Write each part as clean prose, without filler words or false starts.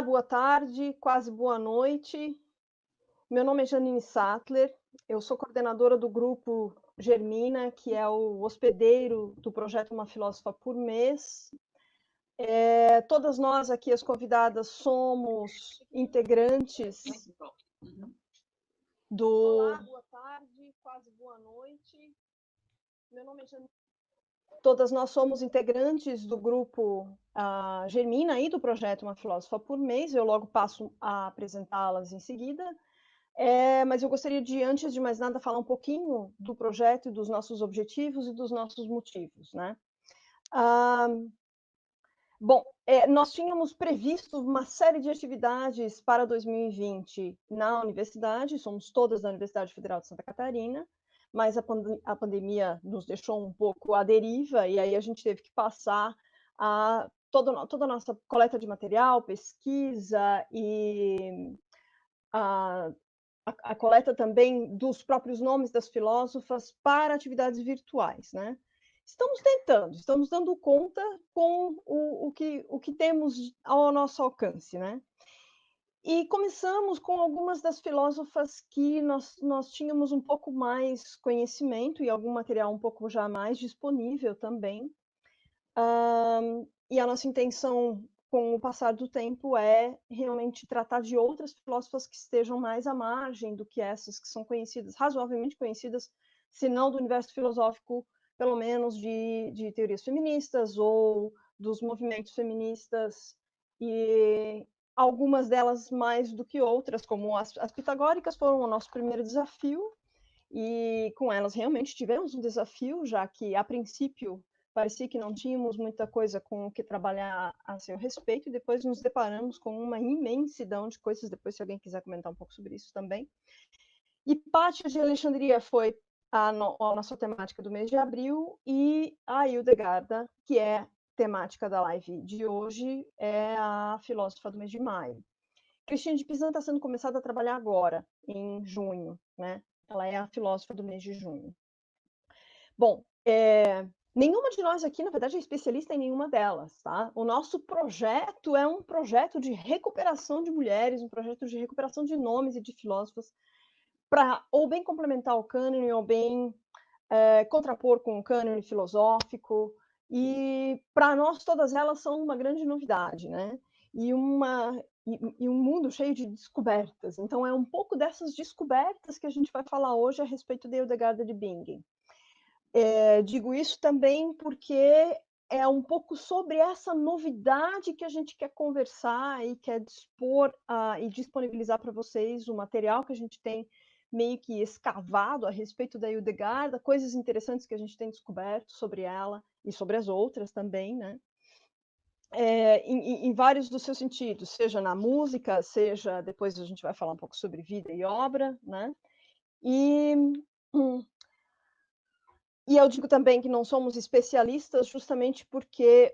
Olá, boa tarde, quase boa noite. Meu nome é Janine Sattler, eu sou coordenadora do grupo Germina, que é o hospedeiro do projeto Uma Filósofa por Mês. Todas nós aqui, as convidadas, somos integrantes do... Olá, boa tarde, quase boa noite. Meu nome é Janine. Todas nós somos integrantes do grupo Germina e do projeto Uma Filósofa por Mês. Eu logo passo a apresentá-las em seguida. Mas eu gostaria de, antes de mais nada, falar um pouquinho do projeto, dos nossos objetivos e dos nossos motivos, né? Bom, nós tínhamos previsto uma série de atividades para 2020 na universidade, somos todas da Universidade Federal de Santa Catarina, mas a pandemia nos deixou um pouco à deriva, e aí a gente teve que passar toda a nossa coleta de material, pesquisa e a coleta também dos próprios nomes das filósofas para atividades virtuais, né? Estamos dando conta com o que temos ao nosso alcance, né? E começamos com algumas das filósofas que nós tínhamos um pouco mais conhecimento e algum material um pouco já mais disponível também. E a nossa intenção, com o passar do tempo, é realmente tratar de outras filósofas que estejam mais à margem do que essas que são conhecidas, razoavelmente conhecidas, se não do universo filosófico, pelo menos de teorias feministas ou dos movimentos feministas, e algumas delas mais do que outras, como as pitagóricas, foram o nosso primeiro desafio, e com elas realmente tivemos um desafio, já que, a princípio, parecia que não tínhamos muita coisa com o que trabalhar a seu respeito, e depois nos deparamos com uma imensidão de coisas, depois se alguém quiser comentar um pouco sobre isso também. Hipátia de Alexandria foi a nossa temática do mês de abril, e a Hildegarda, que é temática da live de hoje, é a filósofa do mês de maio. Cristina de Pizan está sendo começada a trabalhar agora, em junho, né? Ela é a filósofa do mês de junho. Bom, nenhuma de nós aqui, na verdade, é especialista em nenhuma delas, tá? O nosso projeto é um projeto de recuperação de mulheres, um projeto de recuperação de nomes e de filósofos, para ou bem complementar o cânone, ou bem contrapor com o cânone filosófico, e para nós todas elas são uma grande novidade, né? E um mundo cheio de descobertas. Então, é um pouco dessas descobertas que a gente vai falar hoje a respeito de Hildegarda de Bingen. Digo isso também porque é um pouco sobre essa novidade que a gente quer conversar e quer dispor e disponibilizar para vocês o material que a gente tem meio que escavado a respeito da Hildegarda, coisas interessantes que a gente tem descoberto sobre ela e sobre as outras também, né? Em vários dos seus sentidos, seja na música, seja, depois a gente vai falar um pouco sobre vida e obra, né? E eu digo também que não somos especialistas justamente porque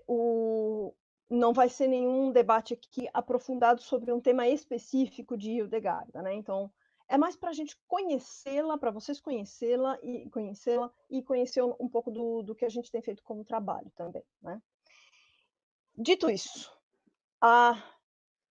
não vai ser nenhum debate aqui aprofundado sobre um tema específico de Hildegarda, né? Então, é mais para a gente conhecê-la, para vocês conhecê-la e conhecer um pouco do que a gente tem feito como trabalho também, né? Dito isso,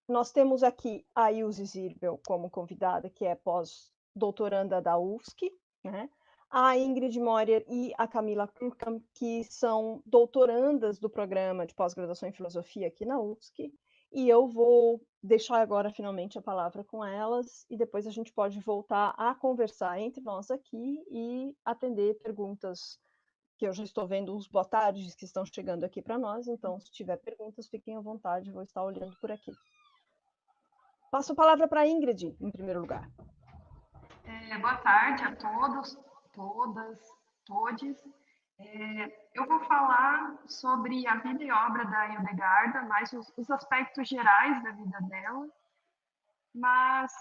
nós temos aqui a Ilse Zirbel como convidada, que é pós-doutoranda da UFSC, né? A Ingrid Morer e a Camila Kurkamp, que são doutorandas do programa de pós-graduação em filosofia aqui na UFSC, e eu vou deixar agora finalmente a palavra com elas, e depois a gente pode voltar a conversar entre nós aqui e atender perguntas, que eu já estou vendo os boa tardes que estão chegando aqui para nós, então se tiver perguntas, fiquem à vontade, vou estar olhando por aqui. Passo a palavra para a Ingrid, em primeiro lugar. Boa tarde a todos, todas, todes. Eu vou falar sobre a vida e obra da Hildegarda, mais os aspectos gerais da vida dela, mas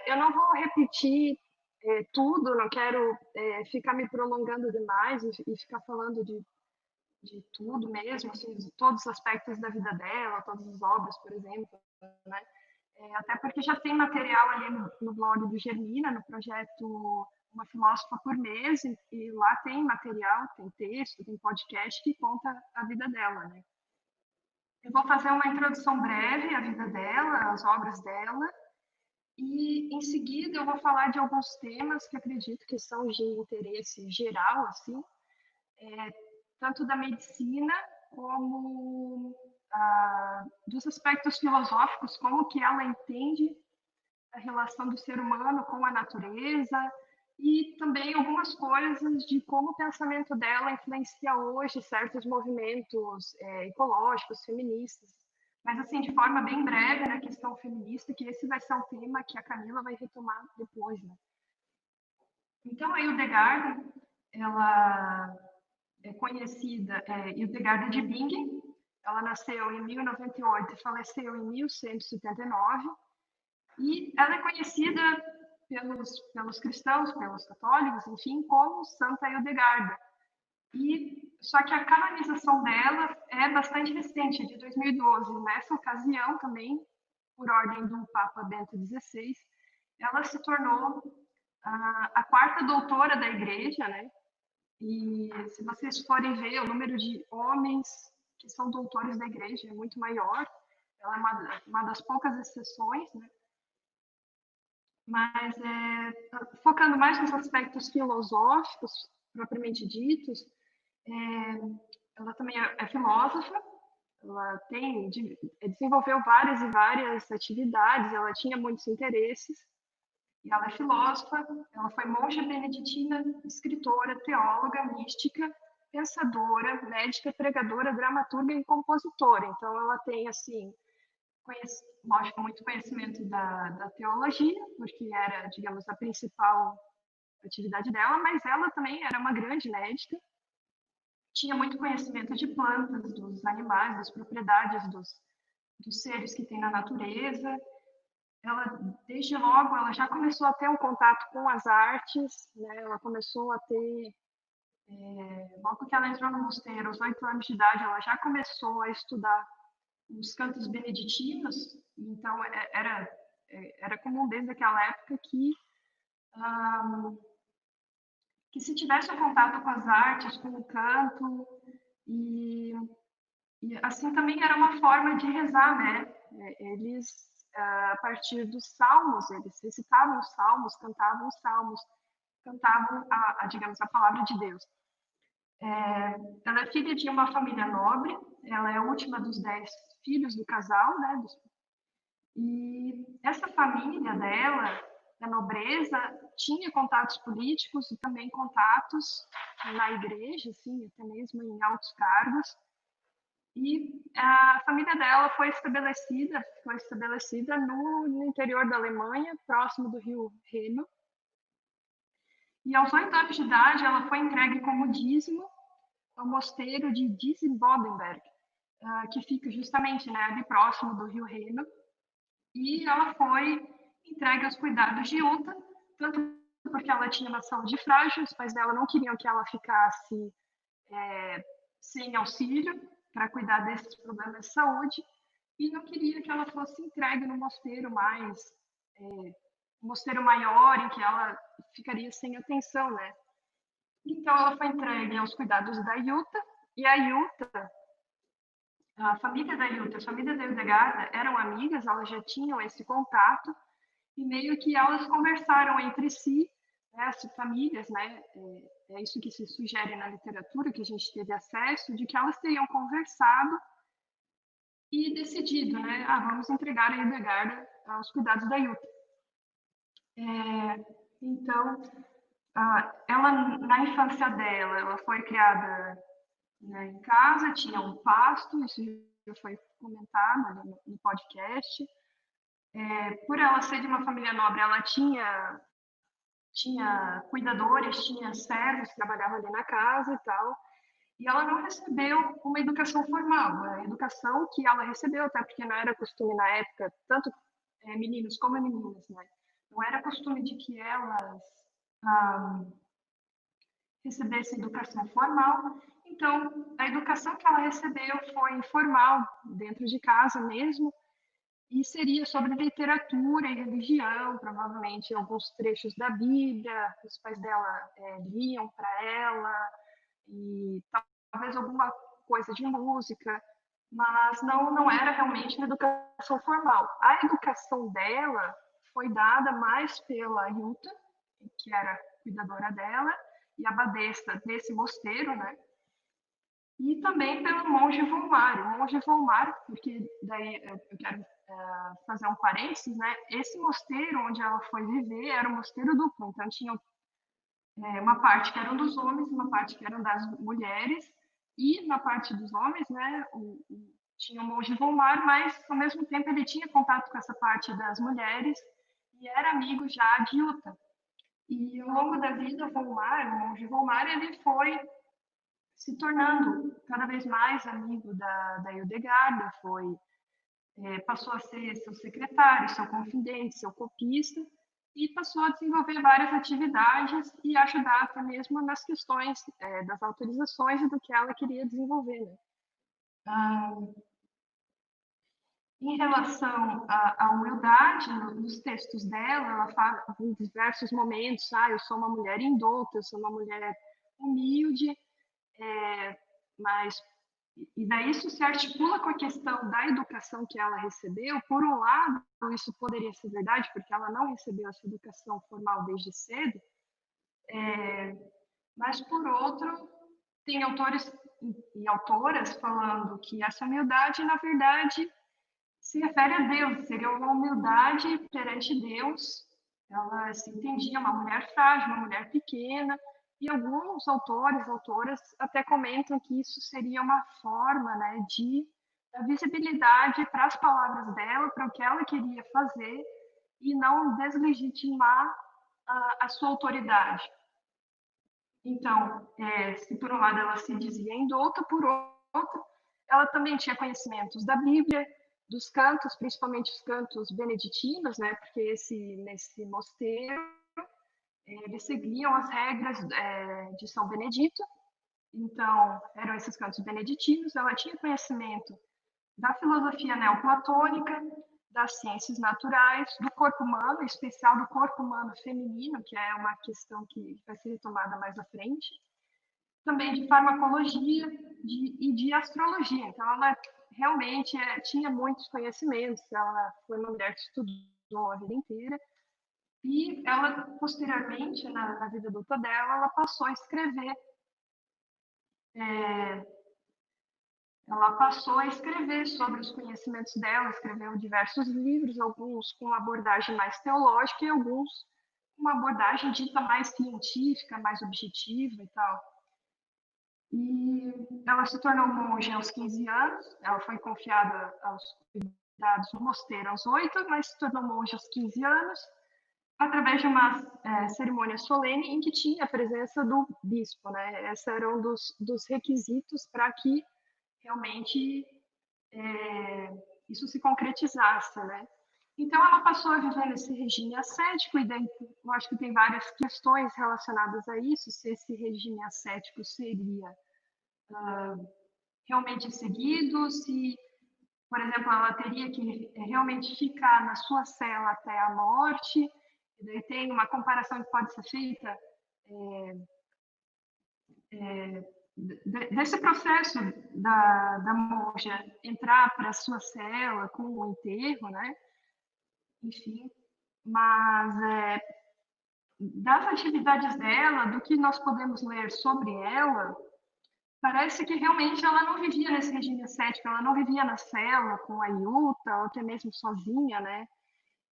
eu não vou repetir tudo, não quero ficar me prolongando demais e ficar falando de tudo mesmo, assim, de todos os aspectos da vida dela, todas as obras, por exemplo, né? Até porque já tem material ali no blog do Germina, no projeto Uma Filósofa por Mês, e lá tem material, tem texto, tem podcast que conta a vida dela, né? Eu vou fazer uma introdução breve à vida dela, às obras dela, e em seguida eu vou falar de alguns temas que acredito que são de interesse geral, assim, tanto da medicina como dos aspectos filosóficos, como que ela entende a relação do ser humano com a natureza e também algumas coisas de como o pensamento dela influencia hoje certos movimentos ecológicos, feministas. Mas, assim, de forma bem breve na questão feminista, que esse vai ser um tema que a Camila vai retomar depois, né? Então, a Hildegard, ela é conhecida, Hildegard de Bingen, ela nasceu em 1098 e faleceu em 1179, e ela é conhecida pelos cristãos, pelos católicos, enfim, como Santa Hildegarda. Só que a canonização dela é bastante recente, de 2012. Nessa ocasião também, por ordem do Papa Bento XVI, ela se tornou a quarta doutora da Igreja, né? E se vocês forem ver, o número de homens que são doutores da Igreja é muito maior. Ela é uma das poucas exceções, né? Mas focando mais nos aspectos filosóficos, propriamente ditos, ela também é filósofa, ela desenvolveu várias e várias atividades, ela tinha muitos interesses, e ela é filósofa, ela foi monja beneditina, escritora, teóloga, mística, pensadora, médica, pregadora, dramaturga e compositora. Então, ela tem, assim, lógico, muito conhecimento da teologia, porque era, digamos, a principal atividade dela, mas ela também era uma grande médica, tinha muito conhecimento de plantas, dos animais, das propriedades dos seres que tem na natureza. Ela, desde logo, ela já começou a ter um contato com as artes, né? Ela começou a ter, logo que ela entrou no mosteiro, aos 8 anos de idade, ela já começou a estudar os cantos beneditinos, então era comum desde aquela época que se tivesse um contato com as artes, com o canto, e, e assim também era uma forma de rezar, né? Eles, a partir dos salmos, eles recitavam os salmos, cantavam, digamos, a palavra de Deus. Ela é filha de uma família nobre, ela é a última dos 10 filhos do casal, né? E essa família dela, da nobreza, tinha contatos políticos e também contatos na igreja, assim, até mesmo em altos cargos. E a família dela ficou estabelecida no interior da Alemanha, próximo do rio Reno. E aos 8 anos de idade, ela foi entregue como dízimo ao mosteiro de Diesen-Bodenberg, que fica justamente, né, ali próximo do rio Reno. E ela foi entregue aos cuidados de Uta, tanto porque ela tinha uma saúde frágil, os pais dela não queriam que ela ficasse sem auxílio para cuidar desses problemas de saúde, e não queria que ela fosse entregue no mosteiro um mosteiro maior, em que ela ficaria sem atenção, né? Então ela foi entregue aos cuidados da Yuta, e a Yuta, a família da Yuta, a família da Hildegarda eram amigas, elas já tinham esse contato, e meio que elas conversaram entre si, né, as famílias, né, é isso que se sugere na literatura, que a gente teve acesso, de que elas teriam conversado e decidido, né, vamos entregar a Hildegarda aos cuidados da Yuta. Então, ela, na infância dela, ela foi criada, né, em casa, tinha um pasto, isso já foi comentado no podcast. Por ela ser de uma família nobre, ela tinha cuidadores, tinha servos que trabalhavam ali na casa e tal, e ela não recebeu uma educação formal. A educação que ela recebeu, até porque não era costume na época, tanto meninos como meninas, né? Não era costume de que elas recebessem educação formal. Então, a educação que ela recebeu foi informal, dentro de casa mesmo, e seria sobre literatura e religião, provavelmente alguns trechos da Bíblia, os pais dela liam para ela, e talvez alguma coisa de música. mas não era realmente uma educação formal. A educação dela foi dada mais pela Yuta, que era cuidadora dela, e abadesa desse mosteiro, né? E também pelo monge Volmar. O monge Volmar, porque daí eu quero fazer um parênteses, né? Esse mosteiro onde ela foi viver era um mosteiro duplo, então tinha uma parte que eram dos homens, uma parte que eram das mulheres, e na parte dos homens, né, tinha o monge Volmar, mas ao mesmo tempo ele tinha contato com essa parte das mulheres e era amigo já de Yuta. E ao longo da vida, o monge Volmar, ele foi se tornando cada vez mais amigo da Hildegarda, passou a ser seu secretário, seu confidente, seu copista, e passou a desenvolver várias atividades e ajudar até mesmo nas questões das autorizações e do que ela queria desenvolver. Né? Ah, em relação à humildade, nos textos dela, ela fala em diversos momentos, eu sou uma mulher indouta, eu sou uma mulher humilde, mas e daí isso se articula com a questão da educação que ela recebeu. Por um lado, isso poderia ser verdade, porque ela não recebeu essa educação formal desde cedo, mas por outro, tem autores e autoras falando que essa humildade, na verdade, se refere a Deus, seria uma humildade perante Deus. Ela se entendia uma mulher frágil, uma mulher pequena, e alguns autores, autoras até comentam que isso seria uma forma, né, de dar visibilidade para as palavras dela, para o que ela queria fazer, e não deslegitimar a sua autoridade. Então, se por um lado ela se dizia indouta, por outro, ela também tinha conhecimentos da Bíblia, dos cantos, principalmente os cantos beneditinos, né? Porque nesse mosteiro eles seguiam as regras de São Benedito. Então, eram esses cantos beneditinos. Ela tinha conhecimento da filosofia neoplatônica, das ciências naturais, do corpo humano, em especial do corpo humano feminino, que é uma questão que vai ser retomada mais à frente, também de farmacologia e de astrologia. Então, ela realmente tinha muitos conhecimentos, ela foi uma mulher que estudou a vida inteira, e ela, posteriormente, na vida adulta dela, ela passou a escrever ela passou a escrever sobre os conhecimentos dela, escreveu diversos livros, alguns com abordagem mais teológica e alguns com uma abordagem dita mais científica, mais objetiva e tal. E ela se tornou monge aos 15 anos, ela foi confiada aos cuidados do mosteiro aos 8, mas se tornou monge aos 15 anos, através de uma cerimônia solene em que tinha a presença do bispo. Né? Esse era um dos requisitos para que realmente isso se concretizasse, né? Então ela passou a viver nesse regime ascético, e daí eu acho que tem várias questões relacionadas a isso, se esse regime ascético seria realmente seguido, se, por exemplo, ela teria que realmente ficar na sua cela até a morte, e daí tem uma comparação que pode ser feita desse processo da monja entrar para a sua cela com o enterro, né? Enfim, mas das atividades dela, do que nós podemos ler sobre ela, parece que realmente ela não vivia nesse regime ascético, ela não vivia na cela com a Yuta, ou até mesmo sozinha, né?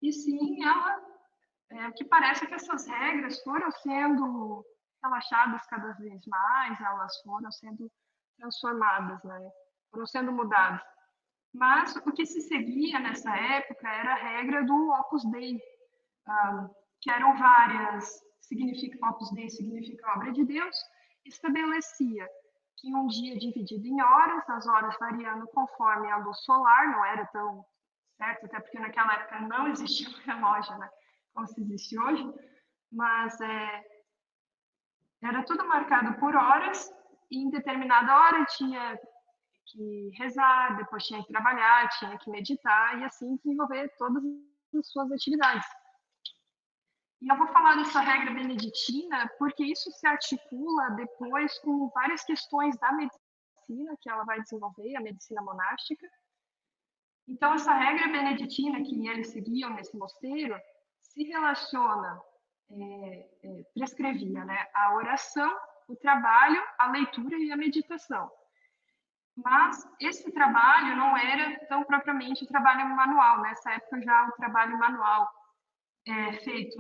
E sim, o que parece que essas regras foram sendo relaxadas cada vez mais, elas foram sendo transformadas, né? Foram sendo mudadas. Mas o que se seguia nessa época era a regra do Opus Dei, que eram várias, Opus Dei significa obra de Deus, estabelecia que um dia dividido em horas, as horas variando conforme a luz solar, não era tão certo, até porque naquela época não existia um relógio, né, como se existe hoje, mas era tudo marcado por horas, e em determinada hora tinha que rezar, depois tinha que trabalhar, tinha que meditar, e assim desenvolver todas as suas atividades. E eu vou falar dessa regra beneditina porque isso se articula depois com várias questões da medicina medicina que ela vai desenvolver, a medicina monástica. Então, essa regra beneditina que eles seguiam nesse mosteiro se relaciona, prescrevia, né, a oração, o trabalho, a leitura e a meditação. Mas esse trabalho não era tão propriamente trabalho manual. Nessa época já o trabalho manual feito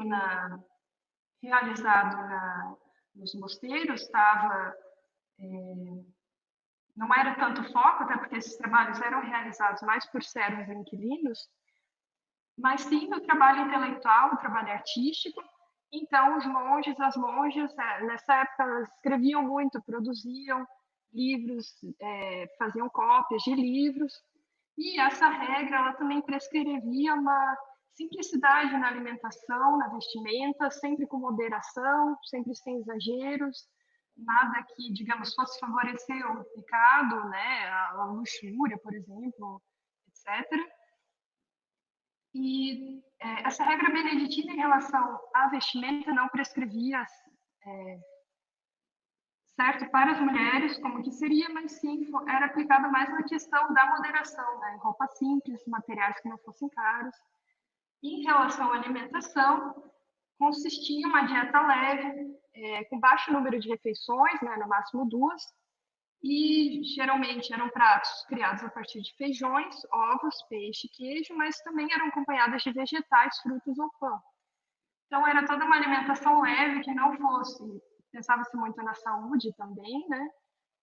realizado nos mosteiros estava não era tanto foco, até porque esses trabalhos eram realizados mais por servos e inquilinos, mas sim o trabalho intelectual, o trabalho artístico. Então, os monges, as monjas, nessa época, elas escreviam muito, produziam livros, faziam cópias de livros, e essa regra ela também prescrevia uma simplicidade na alimentação, na vestimenta, sempre com moderação, sempre sem exageros, nada que, digamos, fosse favorecer o pecado, né, a luxúria, por exemplo, etc. E essa regra beneditina em relação à vestimenta não prescrevia certo para as mulheres como que seria, mas sim era aplicada mais na questão da moderação, né, roupas simples, materiais que não fossem caros. Em relação à alimentação, consistia em uma dieta leve, com baixo número de refeições, né, no máximo 2, e geralmente eram pratos criados a partir de feijões, ovos, peixe, queijo, mas também eram acompanhadas de vegetais, frutas ou pão. Então era toda uma alimentação leve que não fosse, pensava-se muito na saúde também, né?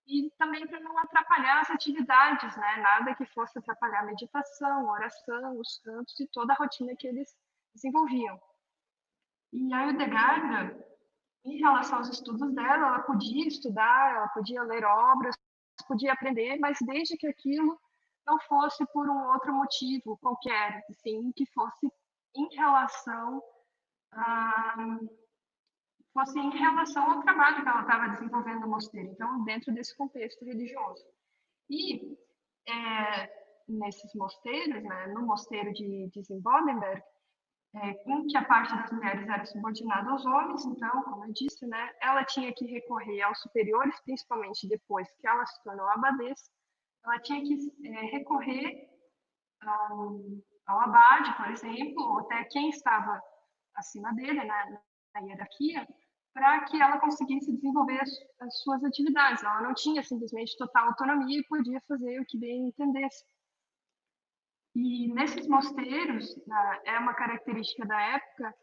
E também para não atrapalhar as atividades, né? Nada que fosse atrapalhar a meditação, a oração, os cantos e toda a rotina que eles desenvolviam. E a Hildegarda, em relação aos estudos dela, ela podia estudar, ela podia ler obras, podia aprender, mas desde que aquilo não fosse por um outro motivo qualquer, assim, que fosse em relação fosse em relação ao trabalho que ela estava desenvolvendo no mosteiro, então dentro desse contexto religioso. E nesses mosteiros, né, no mosteiro de Zimbodenberg, com que a parte das mulheres era subordinada aos homens, então, como eu disse, né, ela tinha que recorrer aos superiores, principalmente depois que ela se tornou abadesa, ela tinha que recorrer ao abade, por exemplo, ou até quem estava acima dele, na hierarquia, para que ela conseguisse desenvolver as suas atividades. Ela não tinha simplesmente total autonomia e podia fazer o que bem entendesse. E nesses mosteiros, é uma característica da época,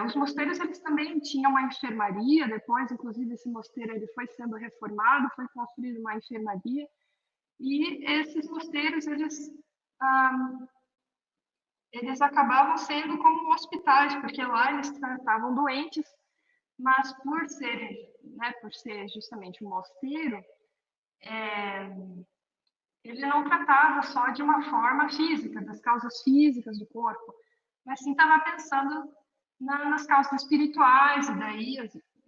os mosteiros eles também tinham uma enfermaria, depois, inclusive, esse mosteiro ele foi sendo reformado, foi construído uma enfermaria, e esses mosteiros, eles acabavam sendo como hospitais, porque lá eles tratavam doentes, mas por ser justamente um mosteiro, ele não tratava só de uma forma física, das causas físicas do corpo, mas sim estava pensando nas causas espirituais, e daí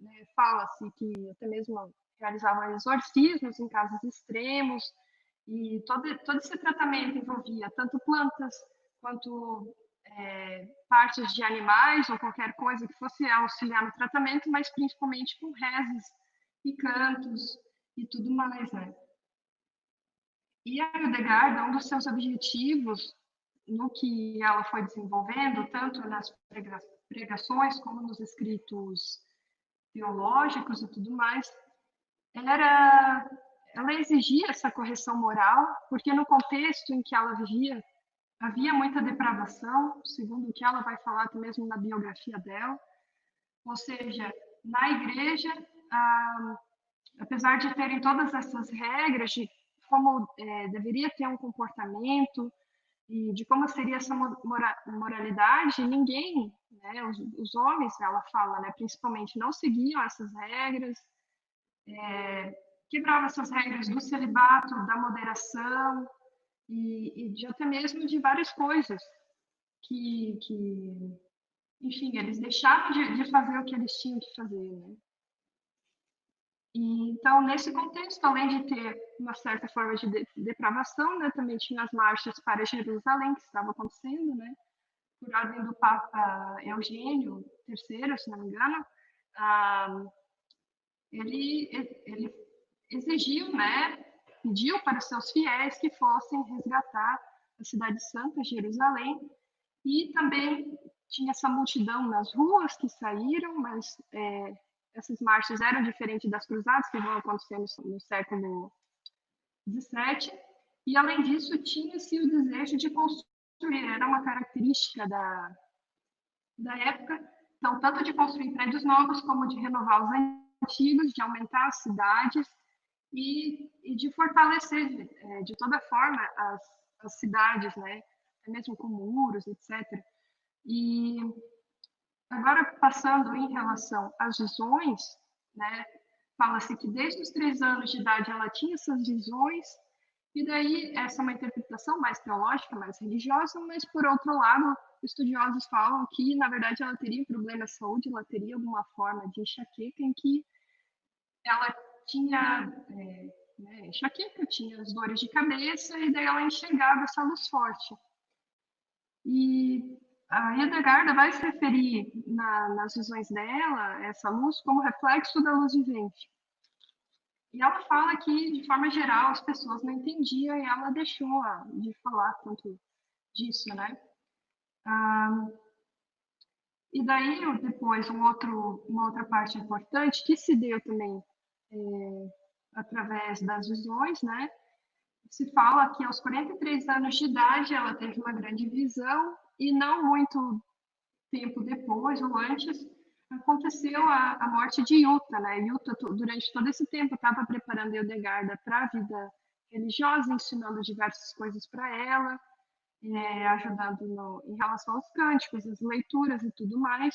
né, fala-se que até mesmo realizavam exorcismos em casos extremos, e todo esse tratamento envolvia tanto plantas quanto partes de animais ou qualquer coisa que fosse auxiliar no tratamento, mas principalmente com rezes e cantos e tudo mais, né? E a Hildegard, um dos seus objetivos no que ela foi desenvolvendo, tanto nas pregações como nos escritos teológicos e tudo mais, ela exigia essa correção moral, porque no contexto em que ela vivia, havia muita depravação, segundo o que ela vai falar até mesmo na biografia dela, ou seja, na igreja, apesar de terem todas essas regras de como deveria ter um comportamento e de como seria essa moralidade, ninguém, né, os homens, ela fala, né, principalmente, não seguiam essas regras, quebravam essas regras do celibato, da moderação e de até mesmo de várias coisas que enfim, eles deixavam de fazer o que eles tinham que fazer, né? E, então, nesse contexto, além de ter uma certa forma de depravação, né, também tinha as marchas para Jerusalém que estavam acontecendo, né, por ordem do Papa Eugênio III, se não me engano. Ele exigiu, né, pediu para os seus fiéis que fossem resgatar a cidade santa, Jerusalém, e também tinha essa multidão nas ruas que saíram, mas essas marchas eram diferentes das cruzadas que vão acontecer no século XVII, e além disso tinha-se o desejo de construir, era uma característica da época, então tanto de construir prédios novos como de renovar os antigos, de aumentar as cidades e de fortalecer de toda forma as cidades, né? Até mesmo com muros, etc. E agora, passando em relação às visões, né? Fala-se que desde os 3 anos de idade ela tinha essas visões, e daí essa é uma interpretação mais teológica, mais religiosa, mas por outro lado, estudiosos falam que, na verdade, ela teria um problema de saúde, ela teria alguma forma de enxaqueca em que ela tinha né, enxaqueca, tinha as dores de cabeça, e daí ela enxergava essa luz forte. E a Hildegard vai se referir nas visões dela, essa luz, como reflexo da luz vivente. E ela fala que, de forma geral, as pessoas não entendiam e ela deixou de falar tanto disso, né? E daí, depois, uma outra parte importante que se deu também através das visões, né? Se fala que aos 43 anos de idade ela teve uma grande visão e não muito tempo depois ou antes aconteceu a morte de Yuta, né? Yuta durante todo esse tempo estava preparando Hildegarda para a vida religiosa, ensinando diversas coisas para ela, ajudando em relação aos cânticos, as leituras e tudo mais.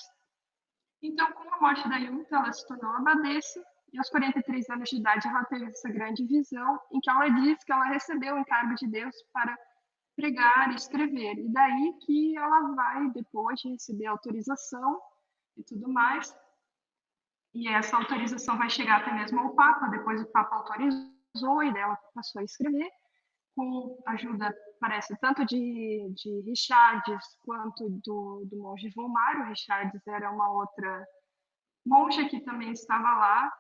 Então, com a morte da Yuta, ela se tornou abadesa e aos 43 anos de idade ela teve essa grande visão em que ela diz que ela recebeu o encargo de Deus para pregar e escrever. E daí que ela vai, depois de receber autorização e tudo mais, e essa autorização vai chegar até mesmo ao Papa, depois o Papa autorizou e dela passou a escrever, com ajuda, parece, tanto de Richardes quanto do monge Volmar. O Richardes era uma outra monja que também estava lá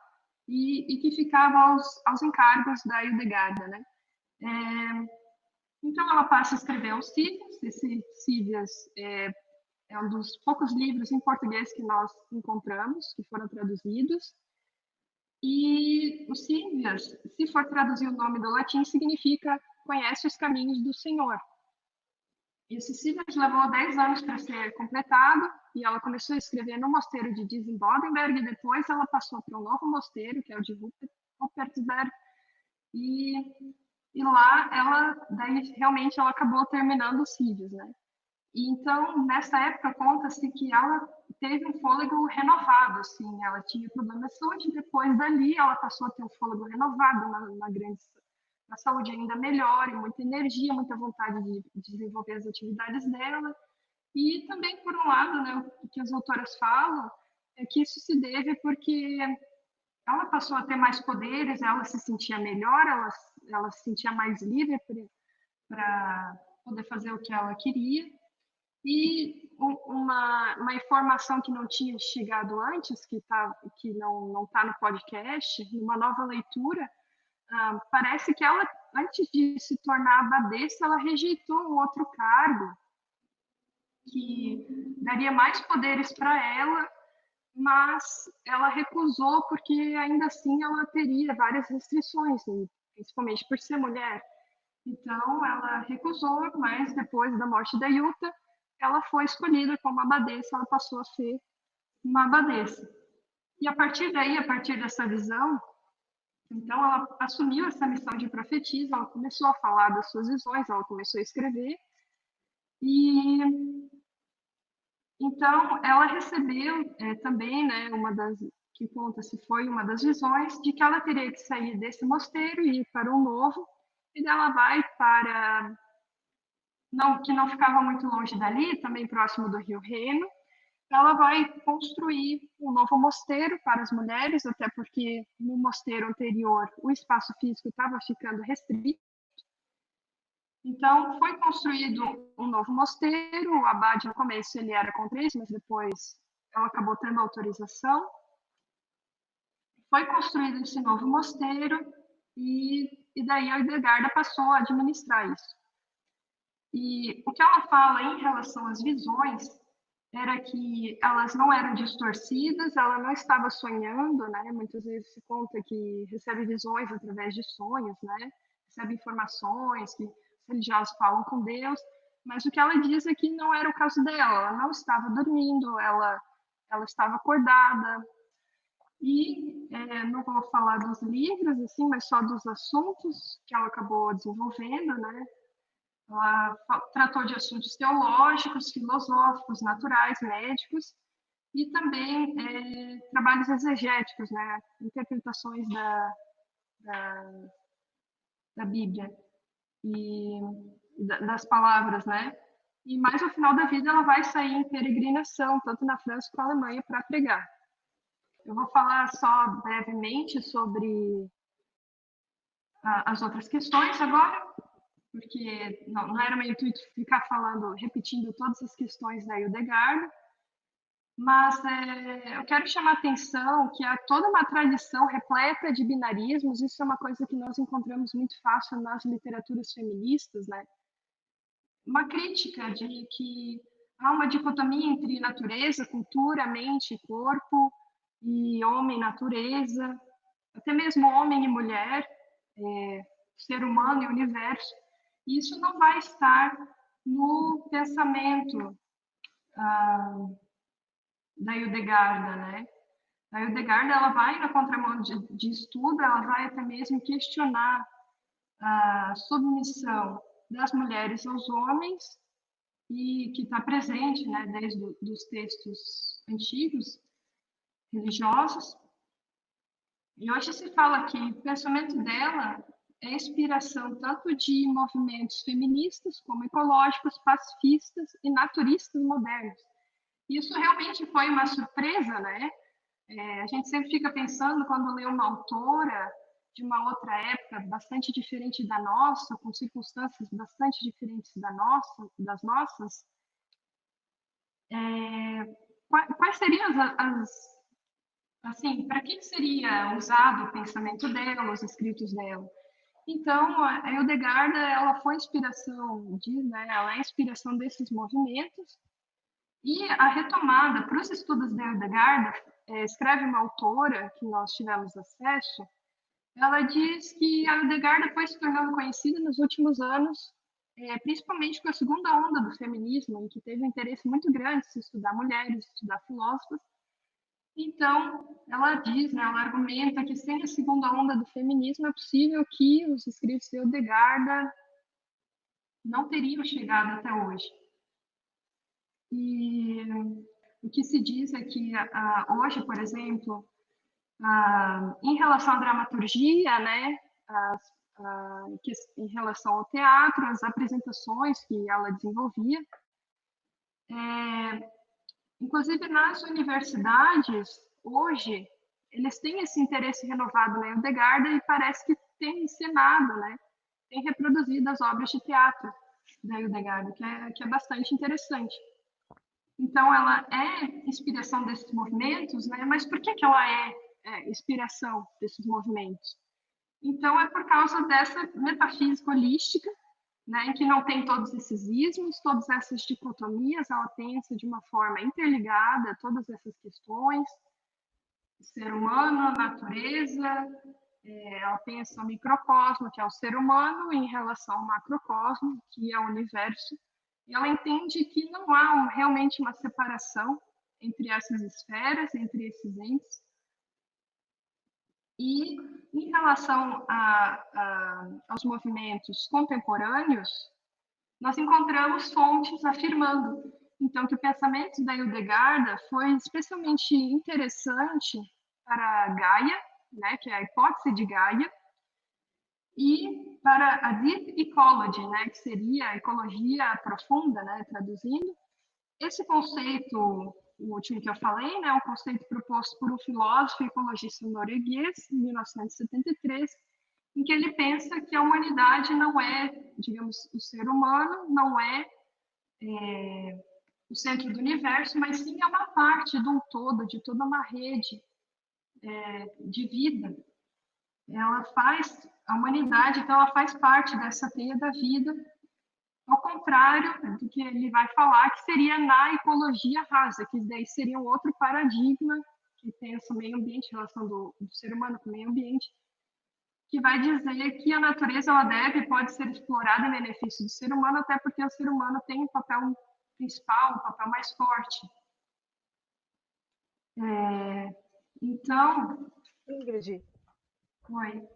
e que ficava aos encargos da Hildegarda, né? Então ela passa a escrever os Cívias. Esse Cívias é um dos poucos livros em português que nós encontramos, que foram traduzidos. E o Cívias, se for traduzir o nome do latim, significa conhece os caminhos do Senhor. Esse Cívias levou 10 anos para ser completado, e ela começou a escrever no mosteiro de Dizenbodenberg, e depois ela passou para um novo mosteiro, que é o de Ruppertsberg, e lá ela, daí realmente ela acabou terminando os Cívias, né? E então, nessa época, conta-se que ela teve um fôlego renovado, assim, ela tinha problemas de saúde, depois dali ela passou a ter um fôlego renovado, uma saúde ainda melhor, e muita energia, muita vontade de desenvolver as atividades dela. E também, por um lado, né, o que as autoras falam é que isso se deve porque ela passou a ter mais poderes, ela se sentia melhor, ela se sentia mais livre para poder fazer o que ela queria. E uma informação que não tinha chegado antes, que não está no podcast, numa nova leitura, parece que ela, antes de se tornar abadesa, ela rejeitou um outro cargo que daria mais poderes para ela, mas ela recusou porque ainda assim ela teria várias restrições, principalmente por ser mulher. Então ela recusou, mas depois da morte da Yuta, ela foi escolhida como abadesa, ela passou a ser uma abadesa. E a partir daí, a partir dessa visão, então ela assumiu essa missão de profetisa, ela começou a falar das suas visões, ela começou a escrever, e então ela recebeu também, né, uma das que conta-se foi uma das visões de que ela teria que sair desse mosteiro e ir para um novo, e ela vai para que não ficava muito longe dali, também próximo do Rio Reno. Ela vai construir um novo mosteiro para as mulheres, até porque no mosteiro anterior o espaço físico estava ficando restrito. Então, foi construído um novo mosteiro. O abade, no começo, ele era contra isso, mas depois ela acabou tendo autorização. Foi construído esse novo mosteiro e daí a Hildegard passou a administrar isso. E o que ela fala em relação às visões era que elas não eram distorcidas, ela não estava sonhando, né? Muitas vezes se conta que recebe visões através de sonhos, né? Recebe informações que os religiosos falam com Deus, mas o que ela diz é que não era o caso dela, ela não estava dormindo, ela estava acordada. E não vou falar dos livros, assim, mas só dos assuntos que ela acabou desenvolvendo, né? Ela tratou de assuntos teológicos, filosóficos, naturais, médicos e também trabalhos exegéticos, né? Interpretações da, da Bíblia e das palavras, né? E mais ao final da vida ela vai sair em peregrinação, tanto na França quanto na Alemanha, para pregar. Eu vou falar só brevemente sobre as outras questões agora, porque não era meu intuito ficar falando, repetindo todas as questões da Hildegard, mas eu quero chamar a atenção que há toda uma tradição repleta de binarismos, isso é uma coisa que nós encontramos muito fácil nas literaturas feministas, né? Uma crítica de que há uma dicotomia entre natureza, cultura, mente, corpo, e homem, natureza, até mesmo homem e mulher, ser humano e universo. E isso não vai estar no pensamento da Hildegard, né? A Hildegard ela vai na contramão de estudo, ela vai até mesmo questionar a submissão das mulheres aos homens e que está presente, né, desde os textos antigos religiosos. E hoje se fala que o pensamento dela é inspiração tanto de movimentos feministas como ecológicos, pacifistas e naturistas modernos. Isso realmente foi uma surpresa, né? A gente sempre fica pensando quando lê uma autora de uma outra época bastante diferente da nossa, com circunstâncias bastante diferentes das nossas, quais seriam assim, para que seria usado o pensamento dela, os escritos dela? Então, a Hildegard, ela foi inspiração, diz, né, ela é inspiração desses movimentos, e a retomada para os estudos da Hildegard, escreve uma autora que nós tivemos acesso, ela diz que a Hildegard foi se tornando conhecida nos últimos anos, principalmente com a segunda onda do feminismo, em que teve um interesse muito grande em se estudar mulheres, estudar filósofos. Então, ela diz, né, ela argumenta que sem a segunda onda do feminismo é possível que os escritos de Hildegard não teriam chegado até hoje. E o que se diz é que hoje, por exemplo, em relação à dramaturgia, né, em relação ao teatro, as apresentações que ela desenvolvia, inclusive nas universidades, hoje, eles têm esse interesse renovado na Hildegard e parece que tem ensinado, né, tem reproduzido as obras de teatro da Hildegard, que é bastante interessante. Então, ela é inspiração desses movimentos, né? Mas por que ela é inspiração desses movimentos? Então, é por causa dessa metafísica holística, né, em que não tem todos esses ismos, todas essas dicotomias, ela pensa de uma forma interligada todas essas questões, ser humano, natureza, ela pensa o microcosmo, que é o ser humano, em relação ao macrocosmo, que é o universo, e ela entende que não há realmente uma separação entre essas esferas, entre esses entes. E em relação aos movimentos contemporâneos, nós encontramos fontes afirmando, então, que o pensamento da Hildegard foi especialmente interessante para Gaia, né, que é a hipótese de Gaia, e para a Deep Ecology, né, que seria a ecologia profunda, né, traduzindo. Esse conceito, o último que eu falei, né, é um conceito proposto por um filósofo e ecologista norueguês, em 1973, em que ele pensa que a humanidade não é, digamos, o ser humano, não é o centro do universo, mas sim é uma parte de um todo, de toda uma rede de vida. Ela faz a humanidade, então, ela faz parte dessa teia da vida, ao contrário do que ele vai falar, que seria na ecologia rasa, que daí seria um outro paradigma que pensa o meio ambiente, a relação do ser humano com o meio ambiente, que vai dizer que a natureza ela deve e pode ser explorada em benefício do ser humano, até porque o ser humano tem um papel principal, um papel mais forte. Então, Ingrid, oi.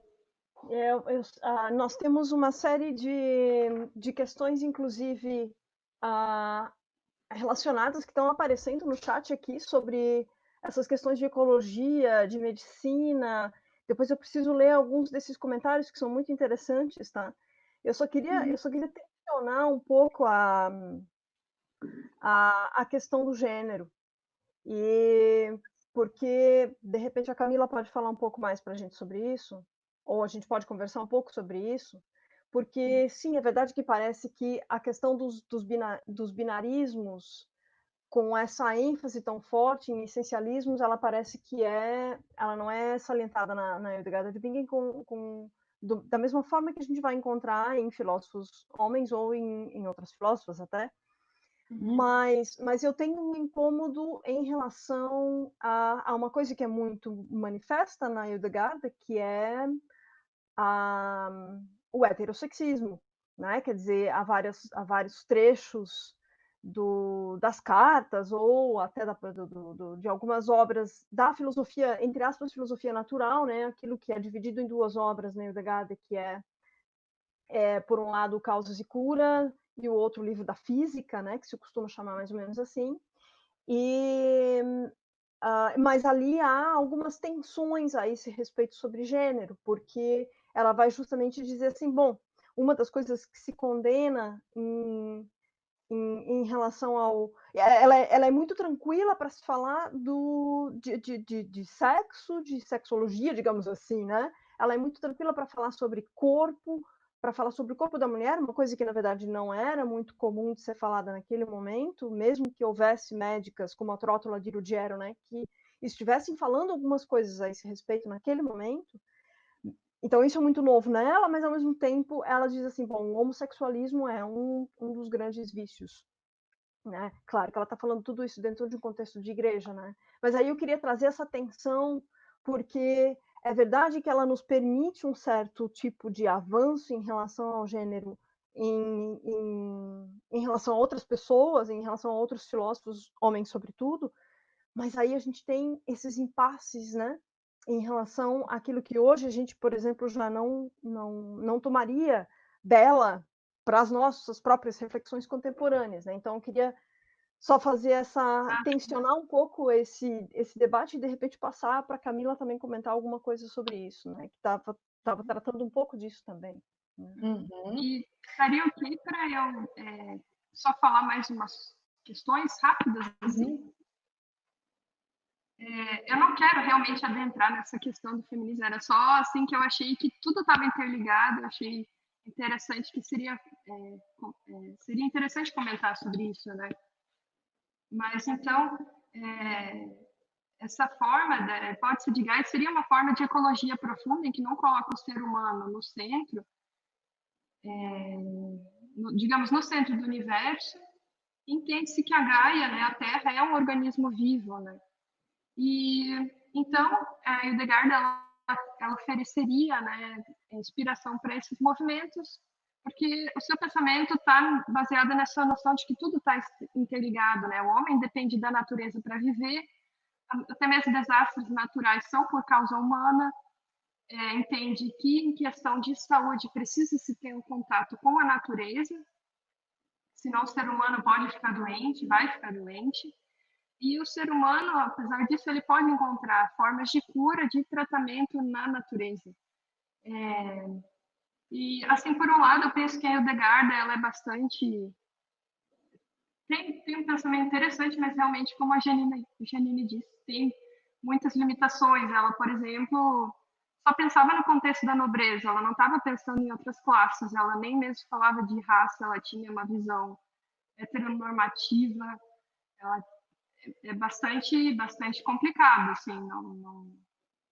Nós temos uma série de questões, inclusive relacionadas, que estão aparecendo no chat aqui sobre essas questões de ecologia, de medicina. Depois eu preciso ler alguns desses comentários que são muito interessantes, tá? Eu só queria tensionar um pouco a questão do gênero. E porque, de repente, a Camila pode falar um pouco mais para a gente sobre isso, ou a gente pode conversar um pouco sobre isso, porque, sim, é verdade que parece que a questão dos binarismos, com essa ênfase tão forte em essencialismos, ela parece que ela não é salientada na Hildegard de Bingen da mesma forma que a gente vai encontrar em filósofos homens ou em outras filósofas até. Mas eu tenho um incômodo em relação a uma coisa que é muito manifesta na Hildegard, que é o heterossexismo, né? Quer dizer, há vários trechos das cartas ou até de algumas obras da filosofia, entre aspas, filosofia natural, né? Aquilo que é dividido em duas obras na Hildegard, que por um lado, Causas e Cura, e o outro livro da física, né, que se costuma chamar mais ou menos assim. Mas ali há algumas tensões a esse respeito sobre gênero, porque ela vai justamente dizer assim, bom, uma das coisas que se condena em relação ao... Ela é muito tranquila para se falar de sexo, de sexologia, digamos assim, né? Ela é muito tranquila para falar sobre corpo, para falar sobre o corpo da mulher, uma coisa que, na verdade, não era muito comum de ser falada naquele momento, mesmo que houvesse médicas como a Trótula di Ruggiero, né, que estivessem falando algumas coisas a esse respeito naquele momento. Então, isso é muito novo nela, mas, ao mesmo tempo, ela diz assim, bom, o homossexualismo é um dos grandes vícios. Né? Claro que ela está falando tudo isso dentro de um contexto de igreja, né? Mas aí eu queria trazer essa tensão, porque é verdade que ela nos permite um certo tipo de avanço em relação ao gênero, em relação a outras pessoas, em relação a outros filósofos, homens sobretudo, mas aí a gente tem esses impasses, né? Em relação àquilo que hoje a gente, por exemplo, já não tomaria dela para as nossas próprias reflexões contemporâneas, né? Então eu queria só fazer tensionar um pouco esse debate e de repente passar para a Camila também comentar alguma coisa sobre isso, né? Que estava tratando um pouco disso também. Né? E estaria ok para eu só falar mais umas questões rápidas assim? Eu não quero realmente adentrar nessa questão do feminismo, era só assim que eu achei que tudo estava interligado, eu achei interessante que seria interessante comentar sobre isso, né? Mas então, essa forma, pode-se dizer, seria uma forma de ecologia profunda em que não coloca o ser humano no centro, digamos, no centro do universo, entende-se que a Gaia, né, a Terra, é um organismo vivo, né? E então, a Hildegard ela ofereceria, né, inspiração para esses movimentos, porque o seu pensamento está baseado nessa noção de que tudo está interligado, né? O homem depende da natureza para viver, até mesmo desastres naturais são por causa humana. Entende que em questão de saúde precisa se ter um contato com a natureza, senão o ser humano pode ficar doente, vai ficar doente. E o ser humano, apesar disso, ele pode encontrar formas de cura, de tratamento na natureza. E, assim, por um lado, eu penso que a Hildegard, ela é bastante... Tem um pensamento interessante, mas realmente, como a Janine disse, tem muitas limitações. Ela, por exemplo, só pensava no contexto da nobreza, ela não estava pensando em outras classes, ela nem mesmo falava de raça, ela tinha uma visão heteronormativa, ela é bastante complicado, assim,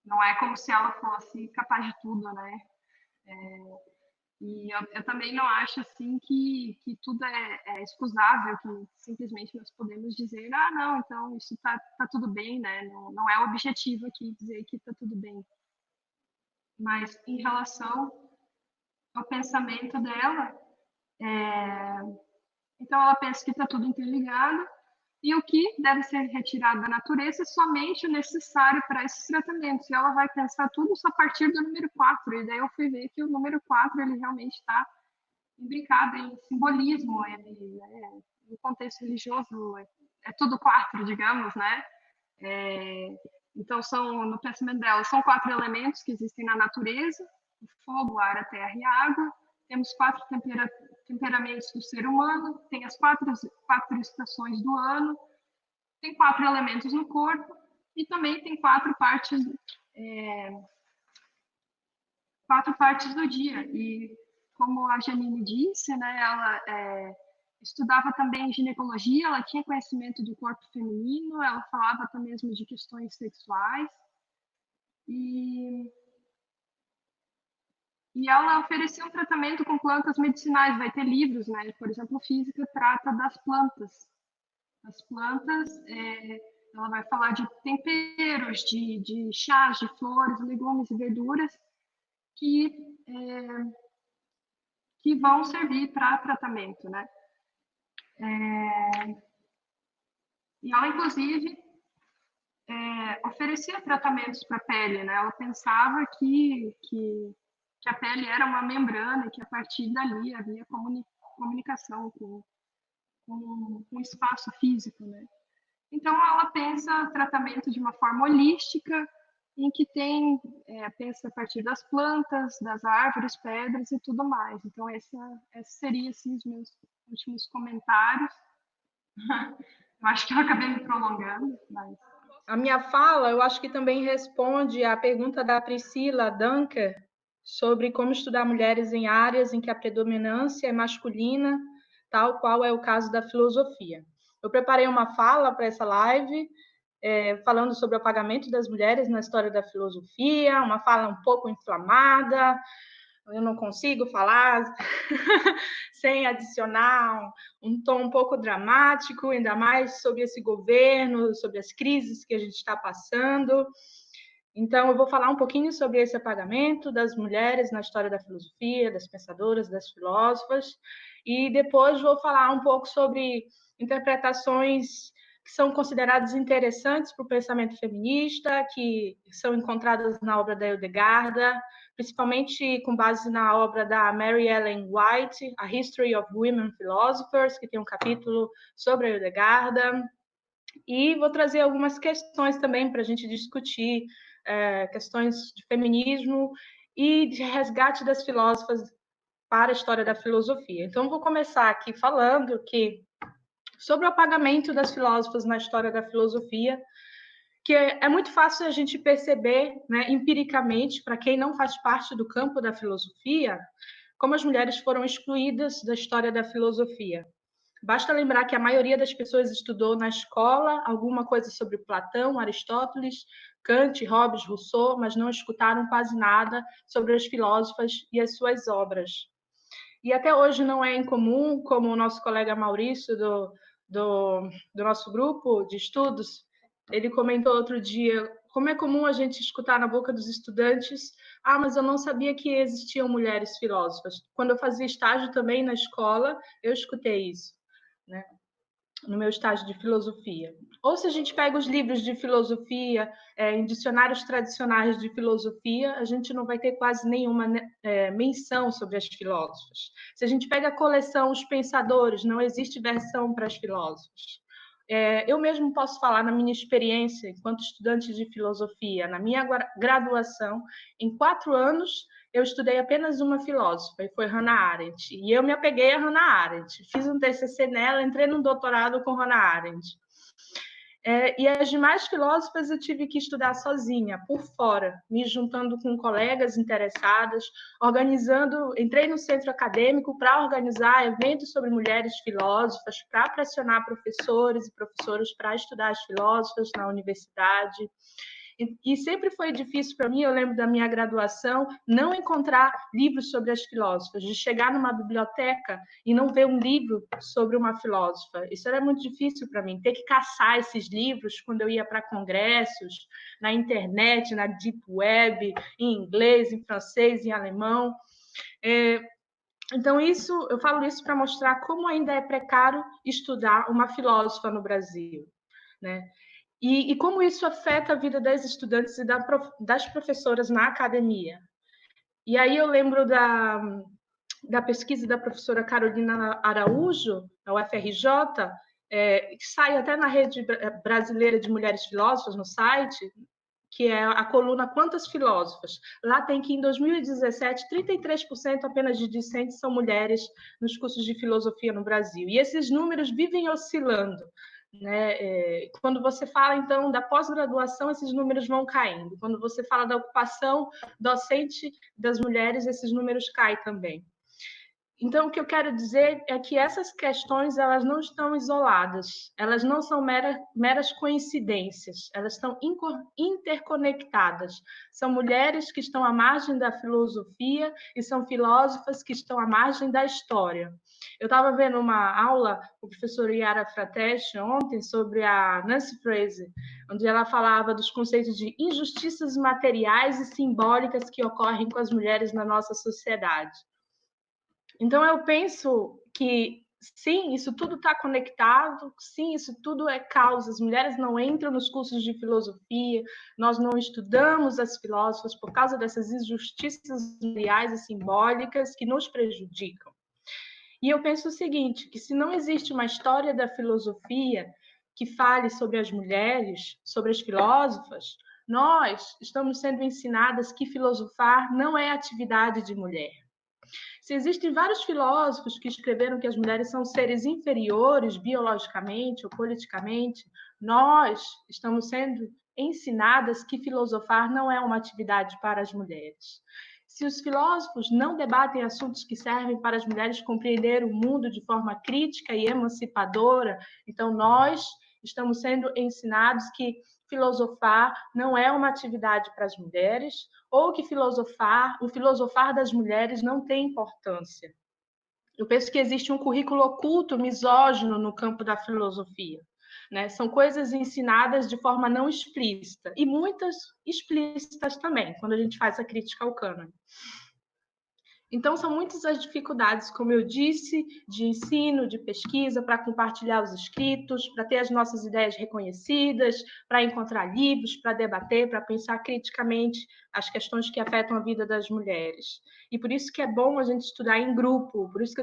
não é como se ela fosse capaz de tudo, né? E eu também não acho assim que tudo é excusável, que simplesmente nós podemos dizer, ah, não, então isso tá tudo bem, né? Não é o objetivo aqui dizer que tá tudo bem. Mas em relação ao pensamento dela, então ela pensa que está tudo interligado e o que deve ser retirado da natureza é somente o necessário para esses tratamentos. E ela vai pensar tudo só a partir do número 4. E daí eu fui ver que o número 4 ele realmente está imbricado em simbolismo, ele, no contexto religioso, é tudo 4, digamos, né? Então, no pensamento dela, são 4 elementos que existem na natureza: o fogo, a ar, a terra e a água. Temos 4 temperamentos do ser humano, tem as 4 estações do ano, tem 4 elementos no corpo e também tem 4 partes do dia. E como a Janine disse, né, ela estudava também ginecologia, ela tinha conhecimento do corpo feminino, ela falava até mesmo de questões sexuais. E ela oferecia um tratamento com plantas medicinais, vai ter livros, né? Por exemplo, Física trata das plantas. As plantas, ela vai falar de temperos, de chás, de flores, legumes e verduras que, que vão servir para tratamento, né? E ela, inclusive, oferecia tratamentos para a pele, né? Ela pensava que a pele era uma membrana e que a partir dali havia comunicação com o espaço físico, né? Então ela pensa tratamento de uma forma holística, em que pensa a partir das plantas, das árvores, pedras e tudo mais. Então esses seriam assim, os meus últimos comentários. Eu acho que eu acabei me prolongando, mas... A minha fala, eu acho que também responde à pergunta da Priscila Dunker sobre como estudar mulheres em áreas em que a predominância é masculina, tal qual é o caso da filosofia. Eu preparei uma fala para essa live, falando sobre o apagamento das mulheres na história da filosofia, uma fala um pouco inflamada. Eu não consigo falar sem adicionar um tom um pouco dramático, ainda mais sobre esse governo, sobre as crises que a gente está passando. Então, eu vou falar um pouquinho sobre esse apagamento das mulheres na história da filosofia, das pensadoras, das filósofas, e depois vou falar um pouco sobre interpretações que são consideradas interessantes para o pensamento feminista, que são encontradas na obra da Hildegarda, principalmente com base na obra da Mary Ellen White, A History of Women Philosophers, que tem um capítulo sobre a Hildegarda, e vou trazer algumas questões também para a gente discutir, questões de feminismo e de resgate das filósofas para a história da filosofia. Então, vou começar aqui falando que sobre o apagamento das filósofas na história da filosofia, que é muito fácil a gente perceber, né, empiricamente, para quem não faz parte do campo da filosofia, como as mulheres foram excluídas da história da filosofia. Basta lembrar que a maioria das pessoas estudou na escola alguma coisa sobre Platão, Aristóteles, Kant, Hobbes, Rousseau, mas não escutaram quase nada sobre as filósofas e as suas obras. E até hoje não é incomum, como o nosso colega Maurício, do nosso grupo de estudos, ele comentou outro dia, como é comum a gente escutar na boca dos estudantes, mas eu não sabia que existiam mulheres filósofas. Quando eu fazia estágio também na escola, eu escutei isso, né? No meu estágio de filosofia. Ou se a gente pega os livros de filosofia, em dicionários tradicionais de filosofia, a gente não vai ter quase nenhuma menção sobre as filósofas. Se a gente pega a coleção Os Pensadores, não existe versão para as filósofas. Eu mesmo posso falar na minha experiência enquanto estudante de filosofia, na minha graduação, em 4 anos, eu estudei apenas uma filósofa, e foi Hannah Arendt. E eu me apeguei a Hannah Arendt. Fiz um TCC nela, entrei num doutorado com Hannah Arendt. E as demais filósofas eu tive que estudar sozinha, por fora, me juntando com colegas interessadas, entrei no centro acadêmico para organizar eventos sobre mulheres filósofas, para pressionar professores e professoras para estudar as filósofas na universidade. E sempre foi difícil para mim, eu lembro da minha graduação, não encontrar livros sobre as filósofas, de chegar numa biblioteca e não ver um livro sobre uma filósofa. Isso era muito difícil para mim, ter que caçar esses livros quando eu ia para congressos, na internet, na deep web, em inglês, em francês, em alemão. Então, eu falo isso para mostrar como ainda é precário estudar uma filósofa no Brasil, né? E como isso afeta a vida das estudantes e das professoras na academia. E aí eu lembro da pesquisa da professora Carolina Araújo, da UFRJ, que sai até na Rede Brasileira de Mulheres Filósofas, no site, que é a coluna Quantas Filósofas? Lá tem que, em 2017, 33% apenas de discentes são mulheres nos cursos de filosofia no Brasil. E esses números vivem oscilando, né? Quando você fala, então, da pós-graduação, esses números vão caindo. Quando você fala da ocupação docente das mulheres, esses números caem também. Então, o que eu quero dizer é que essas questões elas não estão isoladas, elas não são meras coincidências, elas estão interconectadas. São mulheres que estão à margem da filosofia e são filósofas que estão à margem da história. Eu estava vendo uma aula com o professor Yara Frateschi ontem sobre a Nancy Fraser, onde ela falava dos conceitos de injustiças materiais e simbólicas que ocorrem com as mulheres na nossa sociedade. Então, eu penso que, sim, isso tudo está conectado, sim, isso tudo é causa. As mulheres não entram nos cursos de filosofia, nós não estudamos as filósofas por causa dessas injustiças materiais e simbólicas que nos prejudicam. E eu penso o seguinte, que se não existe uma história da filosofia que fale sobre as mulheres, sobre as filósofas, nós estamos sendo ensinadas que filosofar não é atividade de mulher. Se existem vários filósofos que escreveram que as mulheres são seres inferiores biologicamente ou politicamente, nós estamos sendo ensinadas que filosofar não é uma atividade para as mulheres. Se os filósofos não debatem assuntos que servem para as mulheres compreender o mundo de forma crítica e emancipadora, então nós estamos sendo ensinados que filosofar não é uma atividade para as mulheres, ou que o filosofar das mulheres não tem importância. Eu penso que existe um currículo oculto, misógino no campo da filosofia, né? São coisas ensinadas de forma não explícita, e muitas explícitas também, quando a gente faz a crítica ao cânone. Então, são muitas as dificuldades, como eu disse, de ensino, de pesquisa, para compartilhar os escritos, para ter as nossas ideias reconhecidas, para encontrar livros, para debater, para pensar criticamente as questões que afetam a vida das mulheres. E por isso que é bom a gente estudar em grupo, por isso que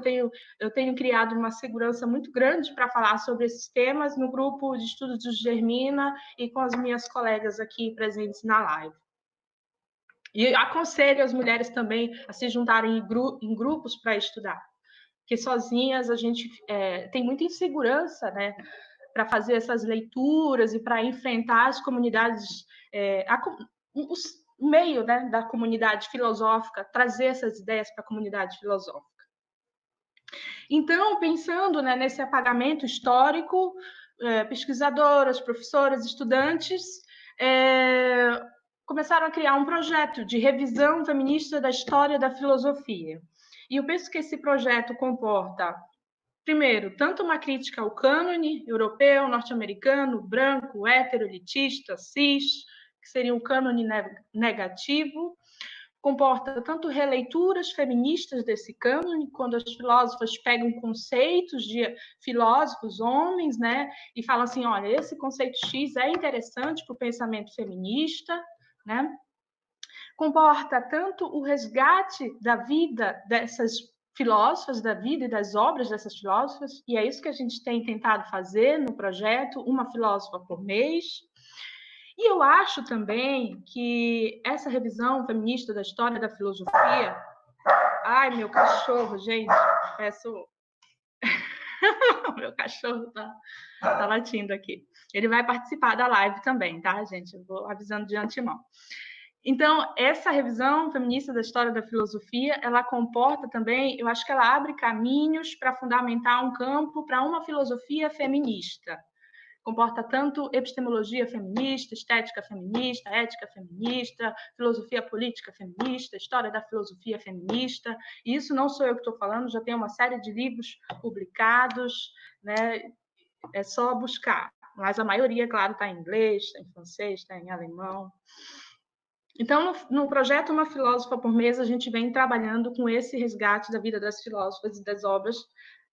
eu tenho criado uma segurança muito grande para falar sobre esses temas no grupo de estudos do Germina e com as minhas colegas aqui presentes na live. E aconselho as mulheres também a se juntarem em grupos para estudar, porque sozinhas a gente tem muita insegurança, né, para fazer essas leituras e para enfrentar as comunidades, o meio, né, da comunidade filosófica, trazer essas ideias para a comunidade filosófica. Então, pensando, né, nesse apagamento histórico, pesquisadoras, professoras, estudantes, começaram a criar um projeto de revisão feminista da história da filosofia. E eu penso que esse projeto comporta, primeiro, tanto uma crítica ao cânone europeu, norte-americano, branco, hétero, elitista, cis, que seria um cânone negativo, comporta tanto releituras feministas desse cânone, quando as filósofas pegam conceitos de filósofos homens, né, e falam assim, olha, esse conceito X é interessante para o pensamento feminista, né? Comporta tanto o resgate da vida dessas filósofas, da vida e das obras dessas filósofas, e é isso que a gente tem tentado fazer no projeto, uma filósofa por mês. E eu acho também que essa revisão feminista da história da filosofia... Ai, meu cachorro, gente, peço... Meu cachorro tá latindo aqui. Ele vai participar da live também, tá, gente? Eu vou avisando de antemão. Então, essa revisão feminista da história da filosofia, ela comporta também, eu acho que ela abre caminhos para fundamentar um campo para uma filosofia feminista, comporta tanto epistemologia feminista, estética feminista, ética feminista, filosofia política feminista, história da filosofia feminista. E isso não sou eu que estou falando, já tem uma série de livros publicados, né? É só buscar. Mas a maioria, claro, está em inglês, está em francês, está em alemão. Então, no projeto Uma Filósofa por Mês, a gente vem trabalhando com esse resgate da vida das filósofas e das obras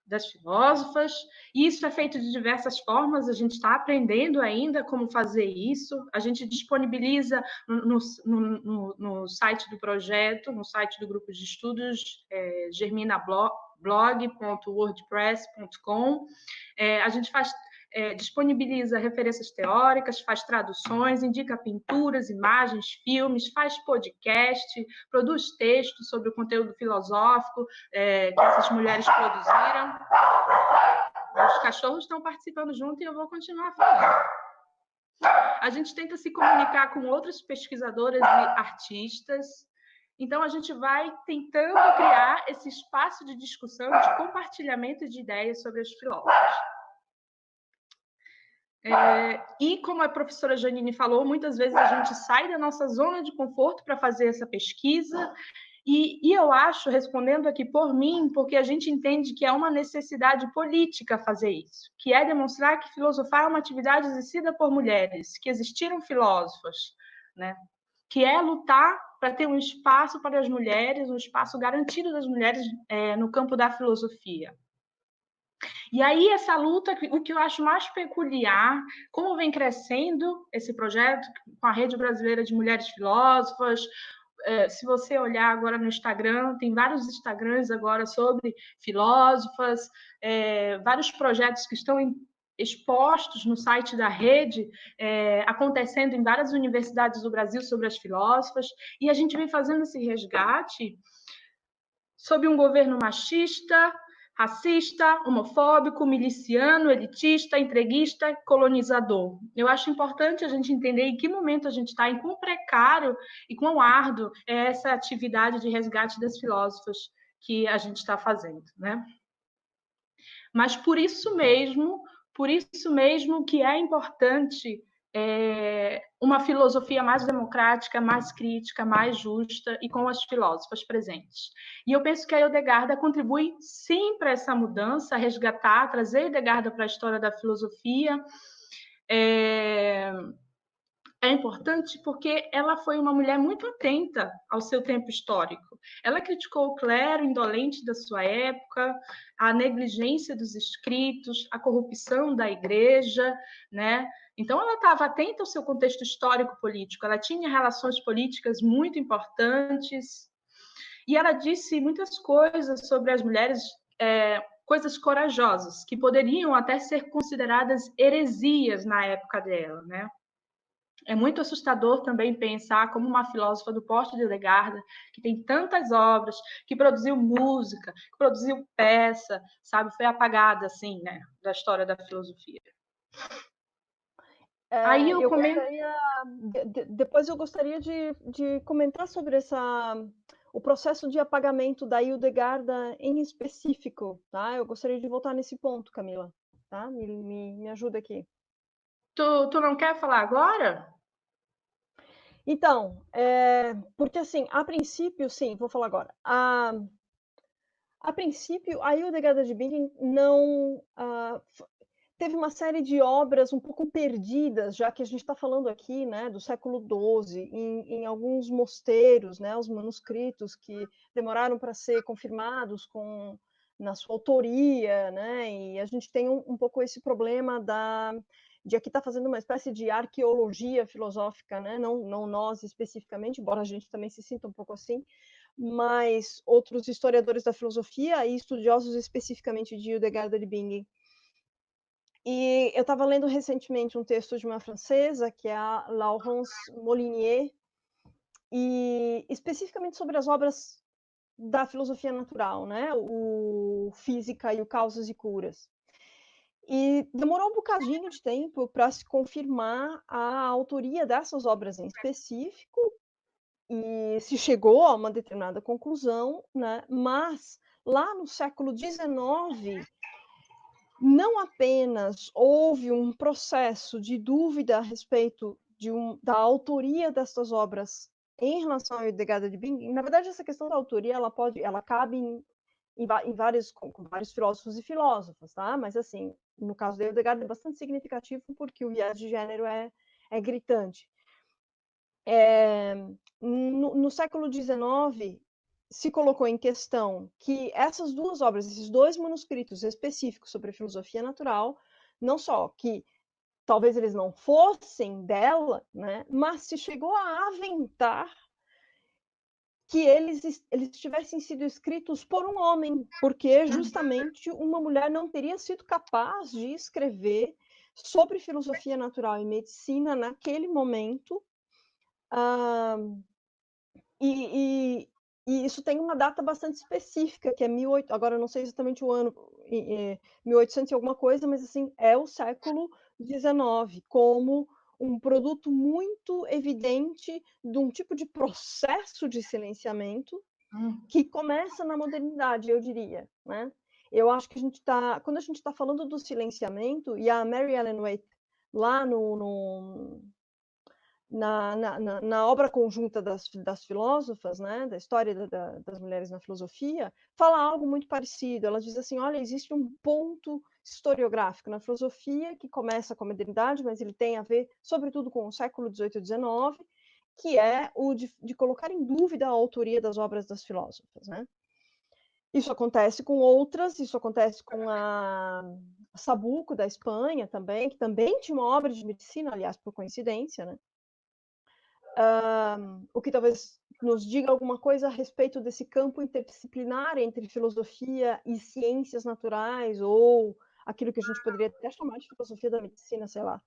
das filósofas. E isso é feito de diversas formas, a gente está aprendendo ainda como fazer isso. A gente disponibiliza no site do projeto, no site do grupo de estudos, germinablog.wordpress.com. A gente disponibiliza referências teóricas, faz traduções, indica pinturas, imagens, filmes, faz podcast, produz textos sobre o conteúdo filosófico que essas mulheres produziram. Os cachorros estão participando junto e eu vou continuar falando. A gente tenta se comunicar com outras pesquisadoras e artistas. Então, a gente vai tentando criar esse espaço de discussão, de compartilhamento de ideias sobre as filósofas. E, como a professora Janine falou, muitas vezes a gente sai da nossa zona de conforto para fazer essa pesquisa, e eu acho, respondendo aqui por mim, porque a gente entende que é uma necessidade política fazer isso, que é demonstrar que filosofar é uma atividade exercida por mulheres, que existiram filósofas, né? Que é lutar para ter um espaço para as mulheres, um espaço garantido das mulheres no campo da filosofia. E aí, essa luta, o que eu acho mais peculiar, como vem crescendo esse projeto com a Rede Brasileira de Mulheres Filósofas. Se você olhar agora no Instagram, tem vários Instagrams agora sobre filósofas, vários projetos que estão expostos no site da rede, acontecendo em várias universidades do Brasil sobre as filósofas, e a gente vem fazendo esse resgate sob um governo machista, racista, homofóbico, miliciano, elitista, entreguista, colonizador. Eu acho importante a gente entender em que momento a gente está, em quão precário e quão árduo é essa atividade de resgate das filósofas que a gente está fazendo, né? Mas por isso mesmo que é importante uma filosofia mais democrática, mais crítica, mais justa e com as filósofas presentes. E eu penso que a Hildegarda contribui sim para essa mudança, resgatar, trazer a Hildegarda para a história da filosofia. É importante porque ela foi uma mulher muito atenta ao seu tempo histórico. Ela criticou o clero indolente da sua época, a negligência dos escritos, a corrupção da igreja, né? Então, ela estava atenta ao seu contexto histórico-político, ela tinha relações políticas muito importantes, e ela disse muitas coisas sobre as mulheres, coisas corajosas, que poderiam até ser consideradas heresias na época dela, né? É muito assustador também pensar como uma filósofa do porte de Hildegarda, que tem tantas obras, que produziu música, que produziu peça, sabe, foi apagada, assim, né, da história da filosofia. Aí eu comento... Depois eu gostaria de comentar sobre o processo de apagamento da Hildegarda em específico, tá? Eu gostaria de voltar nesse ponto, Camila, tá? Me ajuda aqui. Tu não quer falar agora? Então, porque assim, a princípio, sim, vou falar agora. A princípio, a Hildegarda de Bingen não teve uma série de obras um pouco perdidas, já que a gente está falando aqui, né, do século XII, em alguns mosteiros, né, os manuscritos que demoraram para ser confirmados na sua autoria, né, e a gente tem um pouco esse problema de aqui estar fazendo uma espécie de arqueologia filosófica, né, não nós especificamente, embora a gente também se sinta um pouco assim, mas outros historiadores da filosofia e estudiosos especificamente de Hildegarda de Bingen. E eu estava lendo recentemente um texto de uma francesa, que é a Laurence Molinier, e especificamente sobre as obras da filosofia natural, né? O Física e o Causas e Curas. E demorou um bocadinho de tempo para se confirmar a autoria dessas obras em específico, e se chegou a uma determinada conclusão, né? Mas lá no século XIX, não apenas houve um processo de dúvida a respeito da autoria dessas obras em relação à Hildegard de Bingen. Na verdade, essa questão da autoria, ela cabe em vários, com vários filósofos e filósofas, tá? Mas, assim, no caso da Hildegard é bastante significativo porque o viés de gênero é gritante. No século XIX, se colocou em questão que essas duas obras, esses dois manuscritos específicos sobre a filosofia natural, não só que talvez eles não fossem dela, né, mas se chegou a aventar que eles tivessem sido escritos por um homem, porque justamente uma mulher não teria sido capaz de escrever sobre filosofia natural e medicina naquele momento. E isso tem uma data bastante específica, que é 1800, agora eu não sei exatamente o ano, 1800 e alguma coisa, mas assim, é o século XIX, como um produto muito evidente de um tipo de processo de silenciamento que começa na modernidade, eu diria, né? Eu acho que quando a gente está falando do silenciamento, e a Mary Ellen Waite, lá na obra conjunta das filósofas, né, da história das mulheres na filosofia, fala algo muito parecido. Ela diz assim, olha, existe um ponto historiográfico na filosofia que começa com a modernidade, mas ele tem a ver, sobretudo, com o século XVIII e XIX, que é o de colocar em dúvida a autoria das obras das filósofas, né? Isso acontece com outras, isso acontece com a Sabuco, da Espanha, também, que também tinha uma obra de medicina, aliás, por coincidência, né? O que talvez nos diga alguma coisa a respeito desse campo interdisciplinar entre filosofia e ciências naturais, ou aquilo que a gente poderia até chamar de filosofia da medicina, sei lá.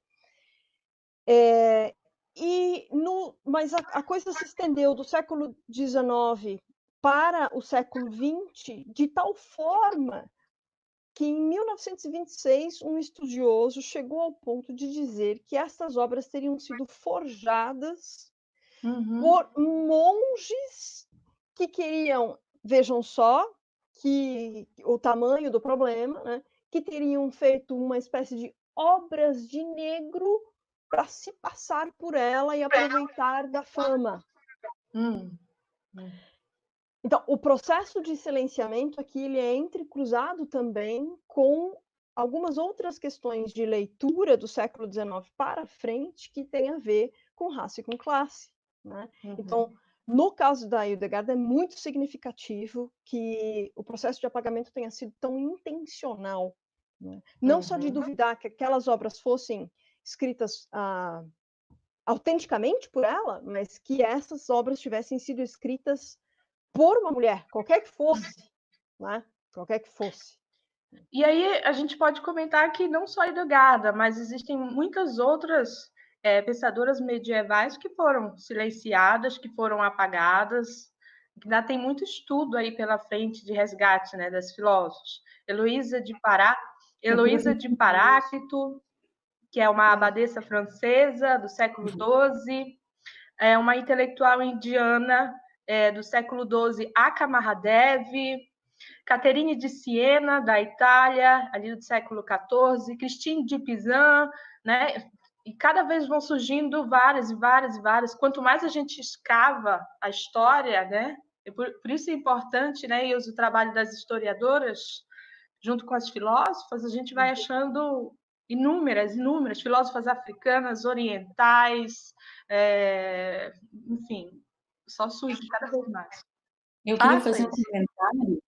Mas a coisa se estendeu do século XIX para o século XX de tal forma que, em 1926, um estudioso chegou ao ponto de dizer que essas obras teriam sido forjadas por monges que queriam, vejam só, que o tamanho do problema, né, que teriam feito uma espécie de obras de negro para se passar por ela e aproveitar da fama. Então, o processo de silenciamento aqui ele é entrecruzado também com algumas outras questões de leitura do século XIX para frente que tem a ver com raça e com classe, né? Então, no caso da Hildegard, é muito significativo que o processo de apagamento tenha sido tão intencional, né? Não só de duvidar que aquelas obras fossem escritas autenticamente por ela, mas que essas obras tivessem sido escritas por uma mulher, qualquer que fosse, né? Qualquer que fosse. E aí a gente pode comentar que não só Hildegard, mas existem muitas outras pensadoras medievais que foram silenciadas, que foram apagadas, que ainda tem muito estudo aí pela frente de resgate, né, das filósofos. Heloísa de Paráclito, que é uma abadesa francesa do século XII, é uma intelectual indiana do século XII, Aka Mahadev, Caterine de Siena, da Itália, ali do século XIV, Christine de Pizan, né? E cada vez vão surgindo várias e várias e várias. Quanto mais a gente escava a história, né? Por isso é importante, né? E o trabalho das historiadoras, junto com as filósofas, a gente vai achando inúmeras filósofas africanas, orientais, enfim, só surge cada vez mais. Eu queria fazer um comentário.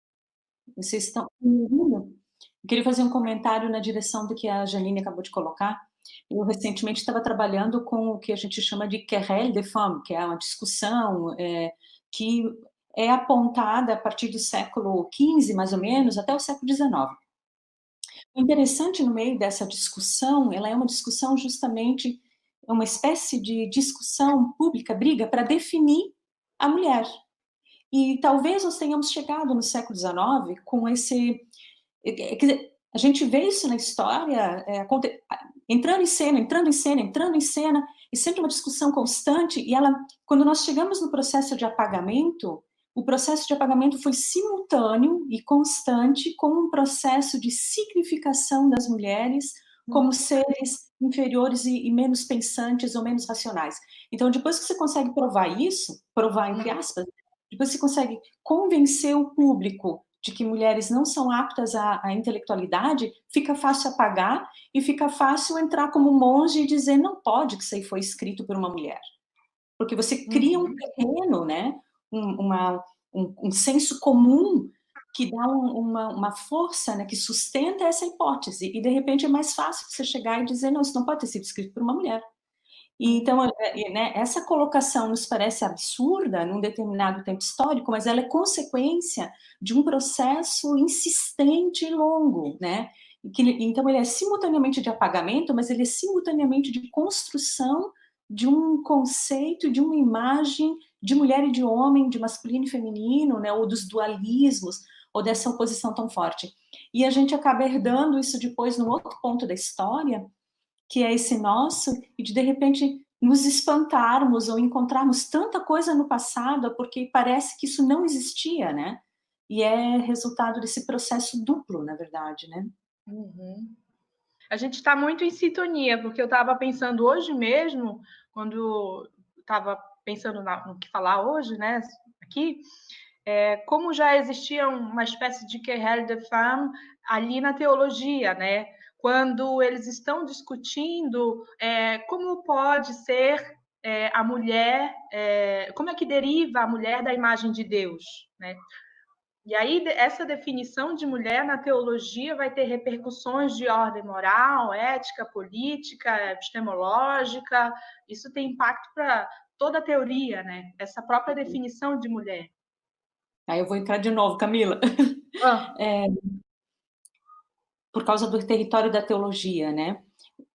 Vocês estão ouvindo? Eu queria fazer um comentário na direção do que a Janine acabou de colocar. Eu recentemente estava trabalhando com o que a gente chama de querelle des femmes, que é uma discussão que é apontada a partir do século XV, mais ou menos, até o século XIX. O interessante no meio dessa discussão, ela é uma discussão justamente, uma espécie de discussão pública, briga para definir a mulher. E talvez nós tenhamos chegado no século XIX com esse... Quer dizer, a gente vê isso na história, entrando em cena, e sempre uma discussão constante, e ela, quando nós chegamos no processo de apagamento, o processo de apagamento foi simultâneo e constante com um processo de significação das mulheres como seres inferiores e menos pensantes ou menos racionais. Então, depois que você consegue provar isso, provar entre aspas, depois você consegue convencer o público de que mulheres não são aptas à intelectualidade, fica fácil apagar e fica fácil entrar como monge e dizer não pode que isso aí foi escrito por uma mulher. Porque você cria um terreno, né? Um senso comum que dá uma força, né, que sustenta essa hipótese. E, de repente, é mais fácil você chegar e dizer, não, isso não pode ter sido escrito por uma mulher. E, então, né, essa colocação nos parece absurda num determinado tempo histórico, mas ela é consequência de um processo insistente e longo, né? Então, ele é simultaneamente de apagamento, mas ele é simultaneamente de construção de um conceito, de uma imagem de mulher e de homem, de masculino e feminino, né, ou dos dualismos, ou dessa oposição tão forte. E a gente acaba herdando isso depois no outro ponto da história, que é esse nosso, e de repente nos espantarmos ou encontrarmos tanta coisa no passado, porque parece que isso não existia, né? E é resultado desse processo duplo, na verdade, né? A gente está muito em sintonia, porque eu estava pensando hoje mesmo, quando estava pensando no que falar hoje, né, aqui, como já existia uma espécie de querelle de femme ali na teologia, né? Quando eles estão discutindo como pode ser a mulher, como é que deriva a mulher da imagem de Deus, né? E aí, essa definição de mulher na teologia vai ter repercussões de ordem moral, ética, política, epistemológica. Isso tem impacto para toda a teoria, né? Essa própria definição de mulher. Aí eu vou entrar de novo, Camila. Por causa do território da teologia, né?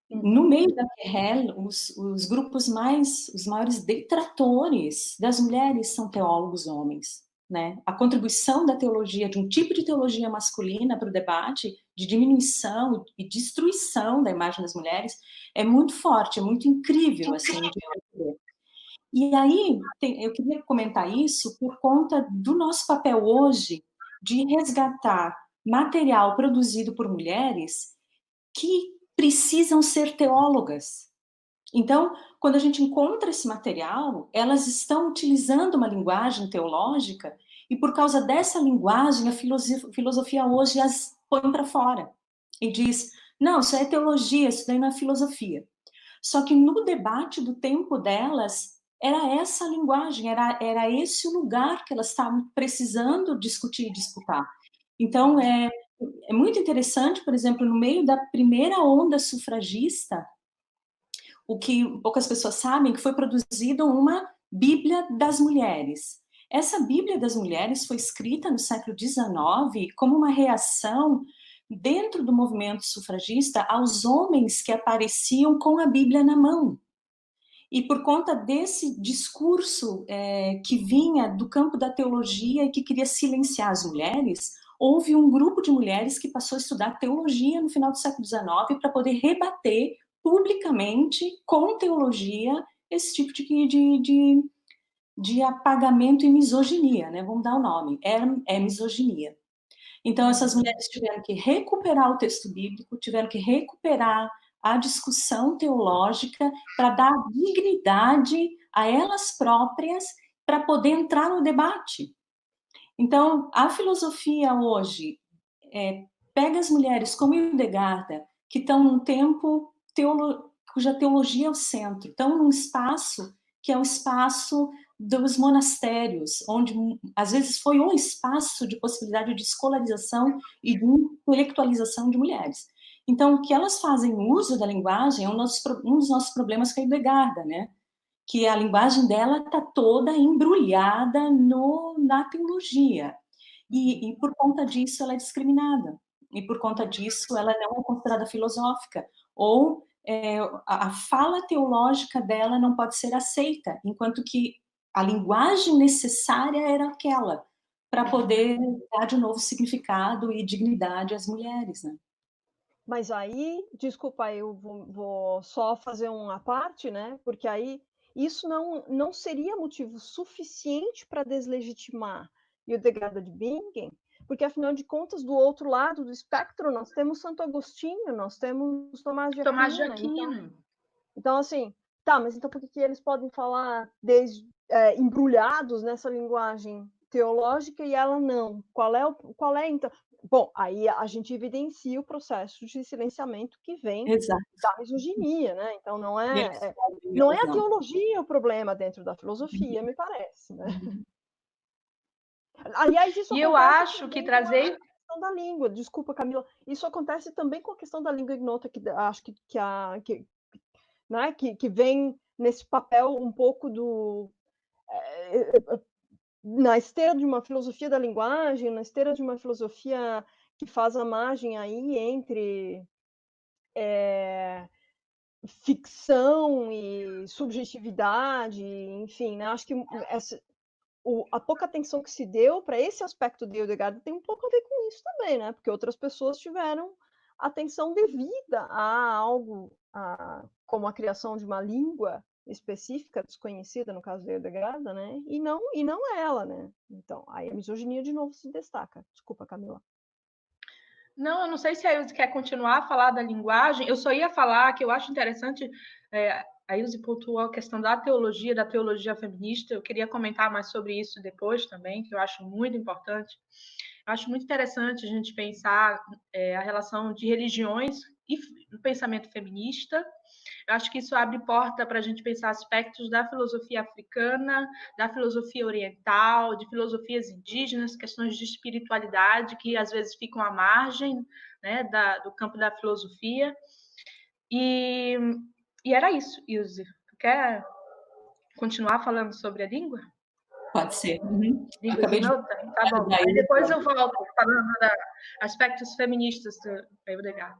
No meio da querelle, os grupos os maiores detratores das mulheres são teólogos homens, né? A contribuição da teologia, de um tipo de teologia masculina para o debate de diminuição e destruição da imagem das mulheres é muito forte, é muito incrível, assim, de ver. E aí, eu queria comentar isso por conta do nosso papel hoje de resgatar material produzido por mulheres que precisam ser teólogas. Então, quando a gente encontra esse material, elas estão utilizando uma linguagem teológica e, por causa dessa linguagem, a filosofia hoje as põe para fora e diz, não, isso é teologia, isso daí não é filosofia. Só que no debate do tempo delas, era essa linguagem, era esse o lugar que elas estavam precisando discutir e disputar. Então, é muito interessante, por exemplo, no meio da primeira onda sufragista, o que poucas pessoas sabem, que foi produzida uma Bíblia das Mulheres. Essa Bíblia das Mulheres foi escrita no século XIX como uma reação dentro do movimento sufragista aos homens que apareciam com a Bíblia na mão. E por conta desse discurso que vinha do campo da teologia e que queria silenciar as mulheres, houve um grupo de mulheres que passou a estudar teologia no final do século XIX para poder rebater publicamente, com teologia, esse tipo de apagamento e misoginia, né? Vamos dar o nome, é misoginia. Então, essas mulheres tiveram que recuperar o texto bíblico, tiveram que recuperar a discussão teológica para dar dignidade a elas próprias para poder entrar no debate. Então, a filosofia hoje pega as mulheres como Hildegard, que estão num tempo cuja teologia é o centro, estão num espaço que é o espaço dos monastérios, onde às vezes foi um espaço de possibilidade de escolarização e de intelectualização de mulheres. Então, que elas fazem uso da linguagem é um dos nossos problemas com a Hildegard, né? Que a linguagem dela está toda embrulhada na teologia. E por conta disso ela é discriminada. E por conta disso ela não é considerada filosófica. Ou a fala teológica dela não pode ser aceita, enquanto que a linguagem necessária era aquela, para poder dar de novo significado e dignidade às mulheres, né? Mas aí, desculpa, eu vou só fazer uma parte, né? Porque aí isso não seria motivo suficiente para deslegitimar Hildegard de Bingen, porque, afinal de contas, do outro lado do espectro, nós temos Santo Agostinho, nós temos Tomás de Aquino. Então, assim, tá, mas então por que eles podem falar embrulhados nessa linguagem teológica e ela não? Qual é então? Bom, aí a gente evidencia o processo de silenciamento que vem da misoginia, né? Então não é a teologia o problema dentro da filosofia, me parece, né? Aliás, isso e eu acho que trazer a questão da língua. Desculpa, Camila. Isso acontece também com a questão da língua ignota, que acho que vem nesse papel um pouco na esteira de uma filosofia da linguagem, na esteira de uma filosofia que faz a margem aí entre ficção e subjetividade, enfim, né? Acho que a pouca atenção que se deu para esse aspecto de Hildegard tem um pouco a ver com isso também, né? Porque outras pessoas tiveram atenção devida a algo como a criação de uma língua específica, desconhecida, no caso da Hildegard, né? E não ela, né? Então, aí a misoginia de novo se destaca. Desculpa, Camila. Não, eu não sei se a Ilse quer continuar a falar da linguagem. Eu só ia falar que eu acho interessante, a Ilse pontuou a questão da teologia feminista. Eu queria comentar mais sobre isso depois também, que eu acho muito importante. Eu acho muito interessante a gente pensar a relação de religiões e o pensamento feminista. Eu acho que isso abre porta para a gente pensar aspectos da filosofia africana, da filosofia oriental, de filosofias indígenas, questões de espiritualidade que às vezes ficam à margem, né, do campo da filosofia. E era isso, Ilse. Quer continuar falando sobre a língua? Pode ser. Língua ignota? Tá bom. Aí depois eu volto falando de aspectos feministas da Hildegard.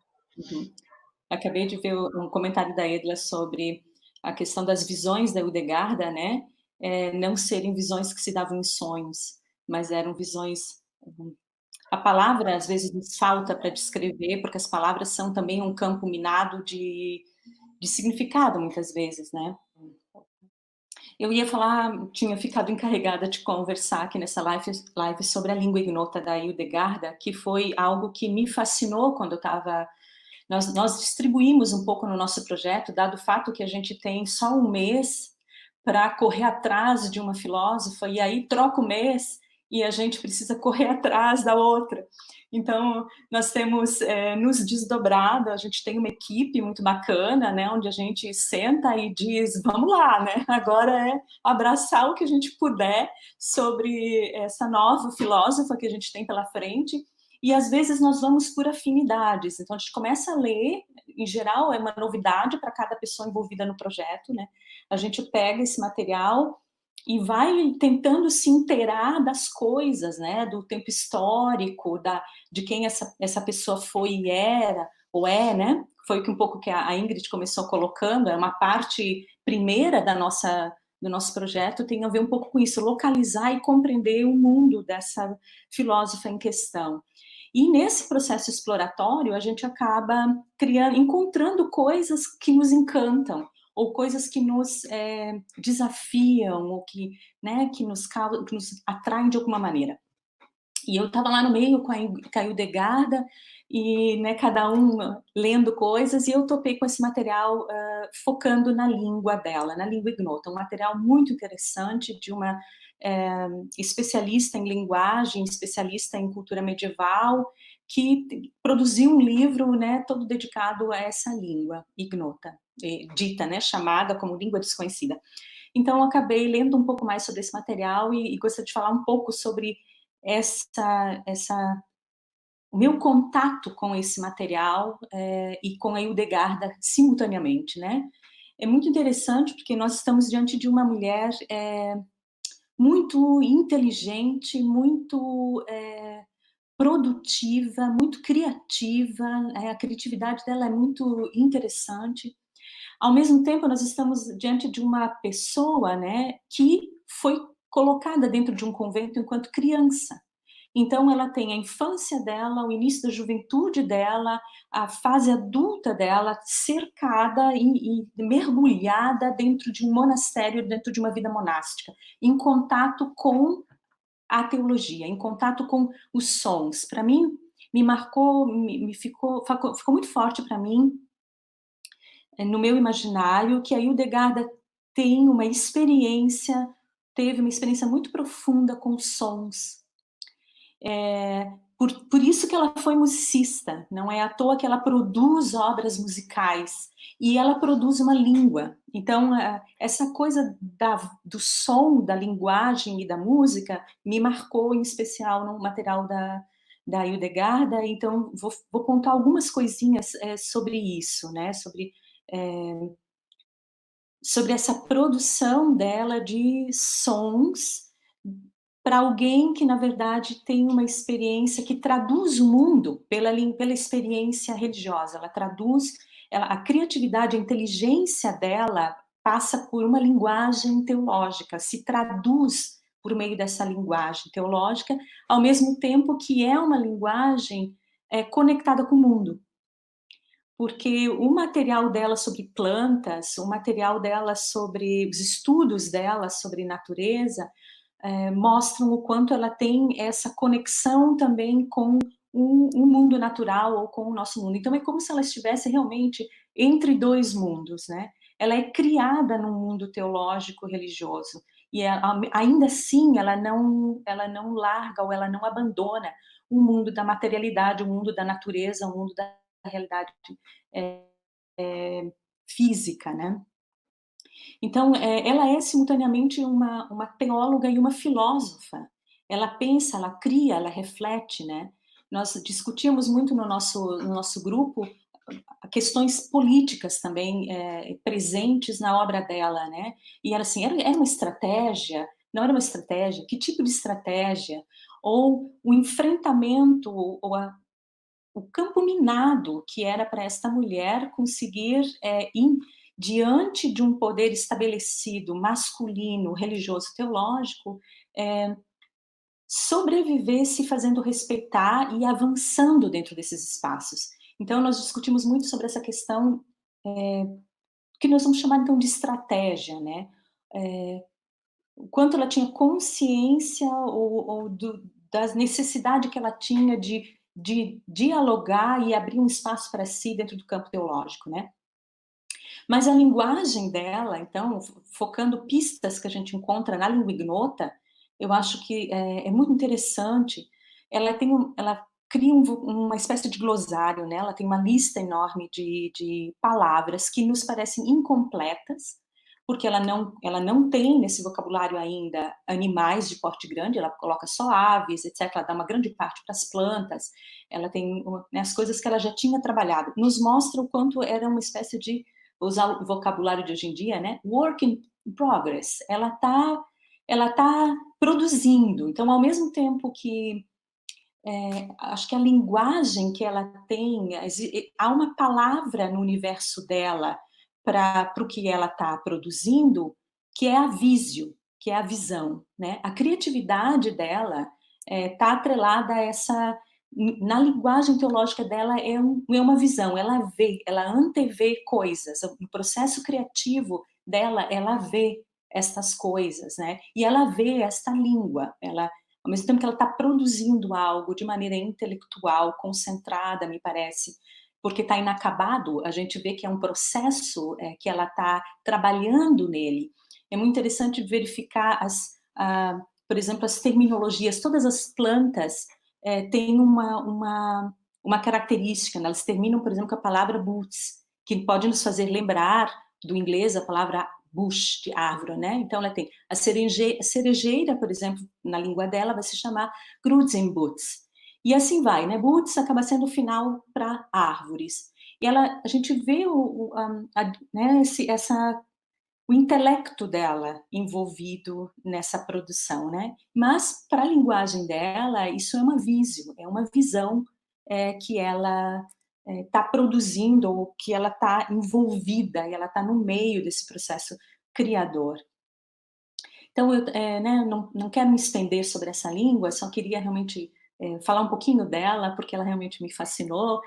Acabei de ver um comentário da Edla sobre a questão das visões da Hildegard, né? Não serem visões que se davam em sonhos, mas eram visões... A palavra, às vezes, nos falta para descrever, porque as palavras são também um campo minado de significado, muitas vezes, né? Eu ia falar, tinha ficado encarregada de conversar aqui nessa live sobre a língua ignota da Hildegard, que foi algo que me fascinou quando eu estava... Nós distribuímos um pouco no nosso projeto, dado o fato que a gente tem só um mês para correr atrás de uma filósofa, e aí troca o mês e a gente precisa correr atrás da outra. Então, nós temos nos desdobrado, a gente tem uma equipe muito bacana, né, onde a gente senta e diz, vamos lá, né, agora é abraçar o que a gente puder sobre essa nova filósofa que a gente tem pela frente, e às vezes nós vamos por afinidades, então a gente começa a ler, em geral é uma novidade para cada pessoa envolvida no projeto, né, a gente pega esse material e vai tentando se inteirar das coisas, né, do tempo histórico, de quem essa pessoa foi e era, ou é, né, foi um pouco que a Ingrid começou colocando, é uma parte primeira do nosso projeto, tem a ver um pouco com isso, localizar e compreender o mundo dessa filósofa em questão. E nesse processo exploratório, a gente acaba encontrando coisas que nos encantam, ou coisas que nos desafiam, ou que nos atraem de alguma maneira. E eu estava lá no meio com a Hildegard, e cada um lendo coisas, e eu topei com esse material focando na língua dela, na língua ignota, um material muito interessante de uma especialista em linguagem, especialista em cultura medieval, que produziu um livro, né, todo dedicado a essa língua ignota, dita, né, chamada como língua desconhecida. Então, eu acabei lendo um pouco mais sobre esse material e gostaria de falar um pouco sobre o meu contato com esse material e com a Hildegard simultaneamente, né? É muito interessante porque nós estamos diante de uma mulher muito inteligente, muito produtiva, muito criativa, a criatividade dela é muito interessante. Ao mesmo tempo, nós estamos diante de uma pessoa, né, que foi colocada dentro de um convento enquanto criança. Então, ela tem a infância dela, o início da juventude dela, a fase adulta dela, cercada e mergulhada dentro de um monastério, dentro de uma vida monástica, em contato com a teologia, em contato com os sons. Para mim, me marcou, ficou muito forte para mim, no meu imaginário, que a Hildegarda teve uma experiência muito profunda com sons. Por isso que ela foi musicista, não é à toa que ela produz obras musicais, e ela produz uma língua. Então, essa coisa do som, da linguagem e da música, me marcou em especial no material da Hildegarda. Então, vou contar algumas coisinhas sobre isso, né? Sobre essa produção dela de sons para alguém que, na verdade, tem uma experiência que traduz o mundo pela experiência religiosa. Ela traduz, a criatividade, a inteligência dela passa por uma linguagem teológica, se traduz por meio dessa linguagem teológica, ao mesmo tempo que é uma linguagem conectada com o mundo. Porque o material dela sobre plantas, o material dela sobre os estudos dela sobre natureza, mostram o quanto ela tem essa conexão também com o mundo natural ou com o nosso mundo. Então, é como se ela estivesse realmente entre dois mundos, né? Ela é criada num mundo teológico religioso, e ainda assim ela não larga ou ela não abandona o mundo da materialidade, o mundo da natureza, o mundo da realidade física, né? Então, ela é simultaneamente uma teóloga e uma filósofa. Ela pensa, ela cria, ela reflete, né? Nós discutimos muito no nosso grupo questões políticas também presentes na obra dela, né? E era assim, era uma estratégia? Não era uma estratégia? Que tipo de estratégia? Ou o enfrentamento, ou o campo minado que era para esta mulher conseguir diante de um poder estabelecido, masculino, religioso, teológico, sobreviver se fazendo respeitar e avançando dentro desses espaços. Então, nós discutimos muito sobre essa questão que nós vamos chamar, então, de estratégia, né? O quanto ela tinha consciência da necessidade que ela tinha de dialogar e abrir um espaço para si dentro do campo teológico, né? Mas a linguagem dela, então, focando pistas que a gente encontra na língua ignota, eu acho que é muito interessante. Ela cria uma espécie de glossário, né? Ela tem uma lista enorme de palavras que nos parecem incompletas, porque ela não tem nesse vocabulário ainda animais de porte grande, ela coloca só aves, etc. Ela dá uma grande parte para as plantas, ela tem, né, as coisas que ela já tinha trabalhado. Nos mostra o quanto era uma espécie de, usar o vocabulário de hoje em dia, né? Work in progress. Ela tá produzindo. Então, ao mesmo tempo que acho que a linguagem que ela tem, há uma palavra no universo dela para o que ela está produzindo, que é a visio, que é a visão, né? A criatividade dela está atrelada a essa, na linguagem teológica dela é uma visão, ela vê, ela antevê coisas, no processo criativo dela, ela vê estas coisas, né? E ela vê esta língua, ao mesmo tempo que ela está produzindo algo de maneira intelectual, concentrada, me parece, porque está inacabado, a gente vê que é um processo que ela está trabalhando nele. É muito interessante verificar, por exemplo, as terminologias. Todas as plantas têm uma característica, né? Elas terminam, por exemplo, com a palavra boots, que pode nos fazer lembrar do inglês a palavra bush, de árvore, né? Então, ela tem a cerejeira, por exemplo, na língua dela, vai se chamar Grutzenboots. E assim vai, né? Boots acaba sendo o final para árvores. E a gente vê né, o intelecto dela envolvido nessa produção, né? Mas, para a linguagem dela, isso é uma visão que ela está produzindo, ou que ela está envolvida, e ela está no meio desse processo criador. Então, eu né, não quero me estender sobre essa língua, só queria realmente falar um pouquinho dela, porque ela realmente me fascinou,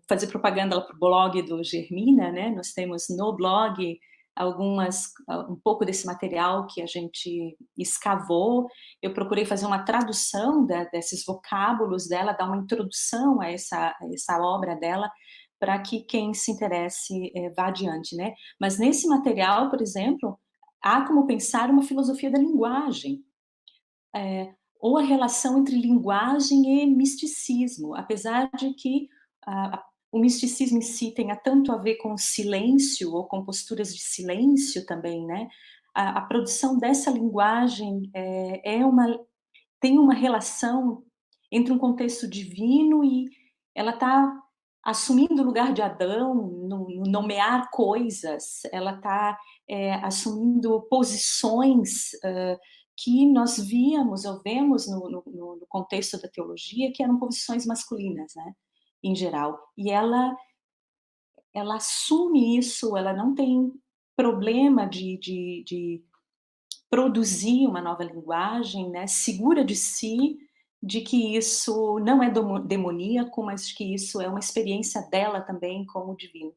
fazer propaganda para o blog do Germina, né? Nós temos no blog um pouco desse material que a gente escavou. Eu procurei fazer uma tradução desses vocábulos dela, dar uma introdução a essa obra dela, para que quem se interesse vá adiante, né? Mas nesse material, por exemplo, há como pensar uma filosofia da linguagem, ou a relação entre linguagem e misticismo, apesar de que o misticismo em si tenha tanto a ver com silêncio, ou com posturas de silêncio também, né? A produção dessa linguagem tem uma relação entre um contexto divino e ela está assumindo o lugar de Adão, no nomear coisas, ela está assumindo posições que nós víamos ou vemos no contexto da teologia, que eram posições masculinas, né, em geral. E ela assume isso, ela não tem problema de produzir uma nova linguagem, né, segura de si, de que isso não é demoníaco, mas que isso é uma experiência dela também como divino.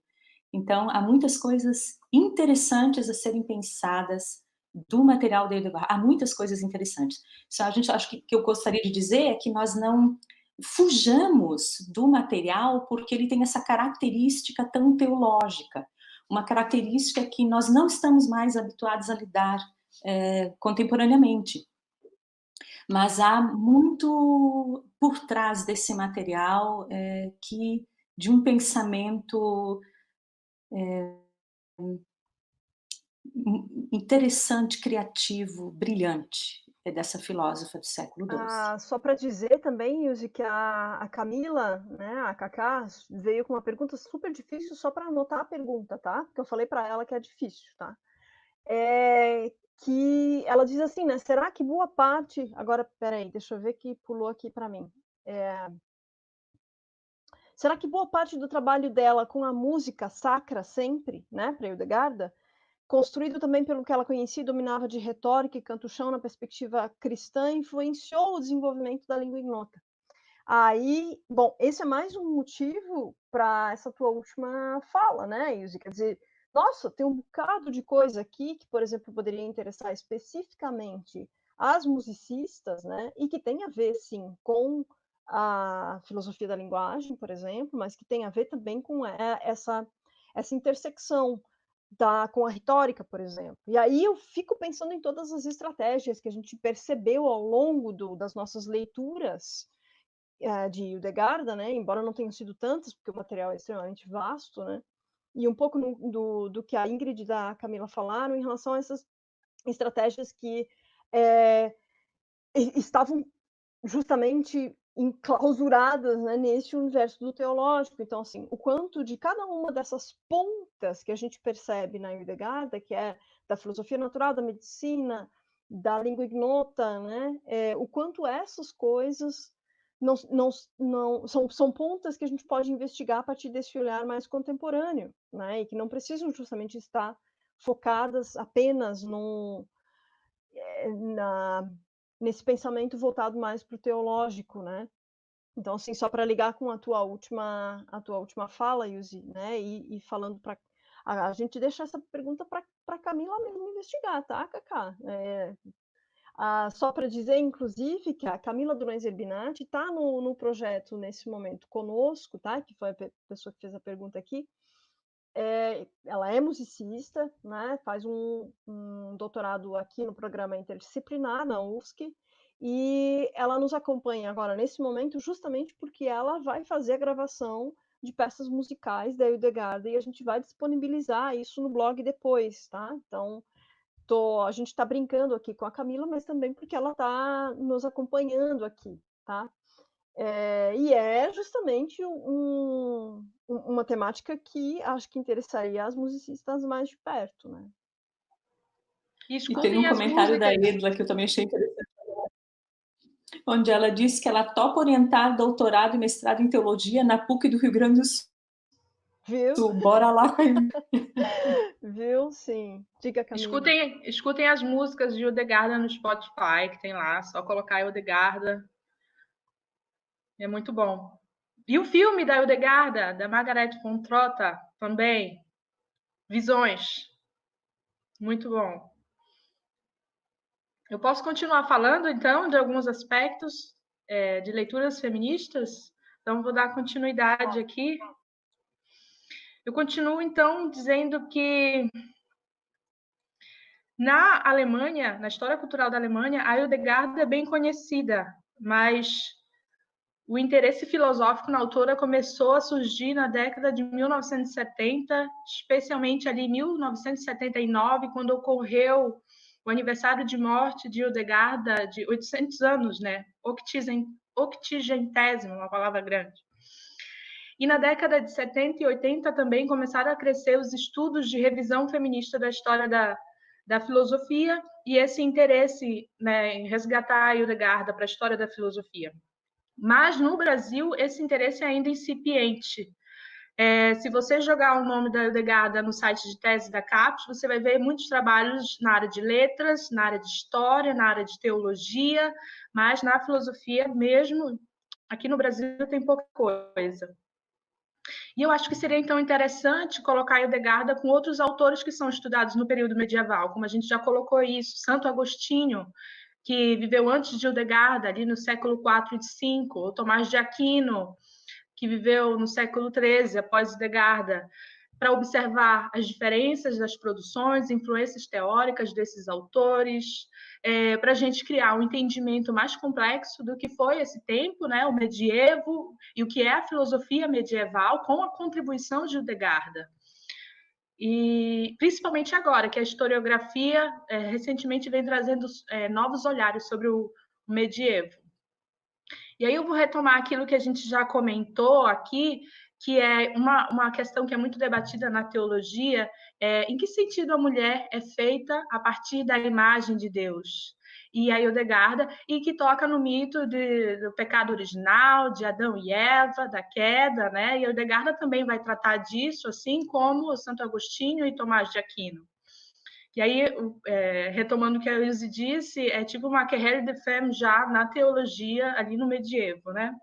Então, há muitas coisas interessantes a serem pensadas do material de Hildegard. Há muitas coisas interessantes. Só acho que eu gostaria de dizer é que nós não fujamos do material porque ele tem essa característica tão teológica, uma característica que nós não estamos mais habituados a lidar contemporaneamente. Mas há muito por trás desse material que de um pensamento interessante, criativo, brilhante, dessa filósofa do século XII. Só para dizer também, Ilse, que a Camila, né, a Cacá, veio com uma pergunta super difícil só para anotar a pergunta, tá? Porque eu falei para ela que é difícil, tá? Que ela diz assim, né? Será que boa parte... Agora, peraí, deixa eu ver que pulou aqui para mim. Será que boa parte do trabalho dela com a música sacra sempre, né, para Hildegard, construído também pelo que ela conhecia e dominava de retórica e canto-chão na perspectiva cristã, influenciou o desenvolvimento da língua ignota? Aí, bom, esse é mais um motivo para essa tua última fala, né, Ilse? Quer dizer, nossa, tem um bocado de coisa aqui que, por exemplo, poderia interessar especificamente as musicistas, né, e que tem a ver, sim, com a filosofia da linguagem, por exemplo, mas que tem a ver também com essa intersecção com a retórica, por exemplo. E aí eu fico pensando em todas as estratégias que a gente percebeu ao longo das nossas leituras de Hildegard, né? Embora não tenham sido tantas, porque o material é extremamente vasto, né? E um pouco do que a Ingrid e da Camila falaram em relação a essas estratégias que estavam justamente enclausuradas, né, nesse universo do teológico. Então, assim, o quanto de cada uma dessas pontas que a gente percebe na Hildegard, que é da filosofia natural, da medicina, da língua ignota, né, o quanto essas coisas não são pontas que a gente pode investigar a partir desse olhar mais contemporâneo, né, e que não precisam justamente estar focadas apenas nesse pensamento voltado mais para o teológico, né? Então, assim, só para ligar com a tua última fala, Ilse, né? E falando para a gente deixa essa pergunta para Camila mesmo investigar, tá, Cacá? Só para dizer, inclusive, que a Camila Durães Zerbinati está no projeto nesse momento conosco, tá? Que foi a pessoa que fez a pergunta aqui. Ela é musicista, né? Faz um doutorado aqui no programa interdisciplinar na UFSC, e ela nos acompanha agora nesse momento justamente porque ela vai fazer a gravação de peças musicais da Hildegard e a gente vai disponibilizar isso no blog depois, tá? Então, a gente está brincando aqui com a Camila, mas também porque ela está nos acompanhando aqui, tá? E é justamente uma temática que acho que interessaria as musicistas mais de perto, né? E tem um comentário da Edla que eu também achei interessante, onde ela disse que ela topa orientar doutorado e mestrado em teologia na PUC do Rio Grande do Sul. Viu? Bora lá. Viu? Sim. Diga, Camila. Escutem as músicas de Hildegard no Spotify, que tem lá. Só colocar Hildegard. É muito bom. E o filme da Hildegarda, da Margaret von Trotta, também. Visões. Muito bom. Eu posso continuar falando, então, de alguns aspectos de leituras feministas? Então, vou dar continuidade aqui. Eu continuo, então, dizendo que na Alemanha, na história cultural da Alemanha, a Hildegarda é bem conhecida, mas o interesse filosófico na autora começou a surgir na década de 1970, especialmente ali em 1979, quando ocorreu o aniversário de morte de Hildegarda, de 800 anos, né? Octigentésimo, uma palavra grande. E na década de 70 e 80 também começaram a crescer os estudos de revisão feminista da história da filosofia e esse interesse, né, em resgatar a Hildegarda para a história da filosofia. Mas no Brasil esse interesse é ainda incipiente. Se você jogar o nome da Hildegarda no site de tese da CAPES, você vai ver muitos trabalhos na área de letras, na área de história, na área de teologia, mas na filosofia mesmo, aqui no Brasil tem pouca coisa. E eu acho que seria, então, interessante colocar a Hildegarda com outros autores que são estudados no período medieval, como a gente já colocou isso, Santo Agostinho, que viveu antes de Hildegarda, ali no século IV e V, ou Tomás de Aquino, que viveu no século XIII, após Hildegarda, para observar as diferenças das produções, influências teóricas desses autores, para a gente criar um entendimento mais complexo do que foi esse tempo, né, o medievo, e o que é a filosofia medieval, com a contribuição de Hildegarda. E principalmente agora, que a historiografia recentemente vem trazendo novos olhares sobre o medievo. E aí eu vou retomar aquilo que a gente já comentou aqui, que é uma questão que é muito debatida na teologia, em que sentido a mulher é feita a partir da imagem de Deus? E a Hildegarda, e que toca no mito do pecado original, de Adão e Eva, da queda, né? E a Hildegarda também vai tratar disso, assim como Santo Agostinho e Tomás de Aquino. E aí, retomando o que a Ilse disse, é tipo uma querelle de femme já na teologia, ali no medievo, né?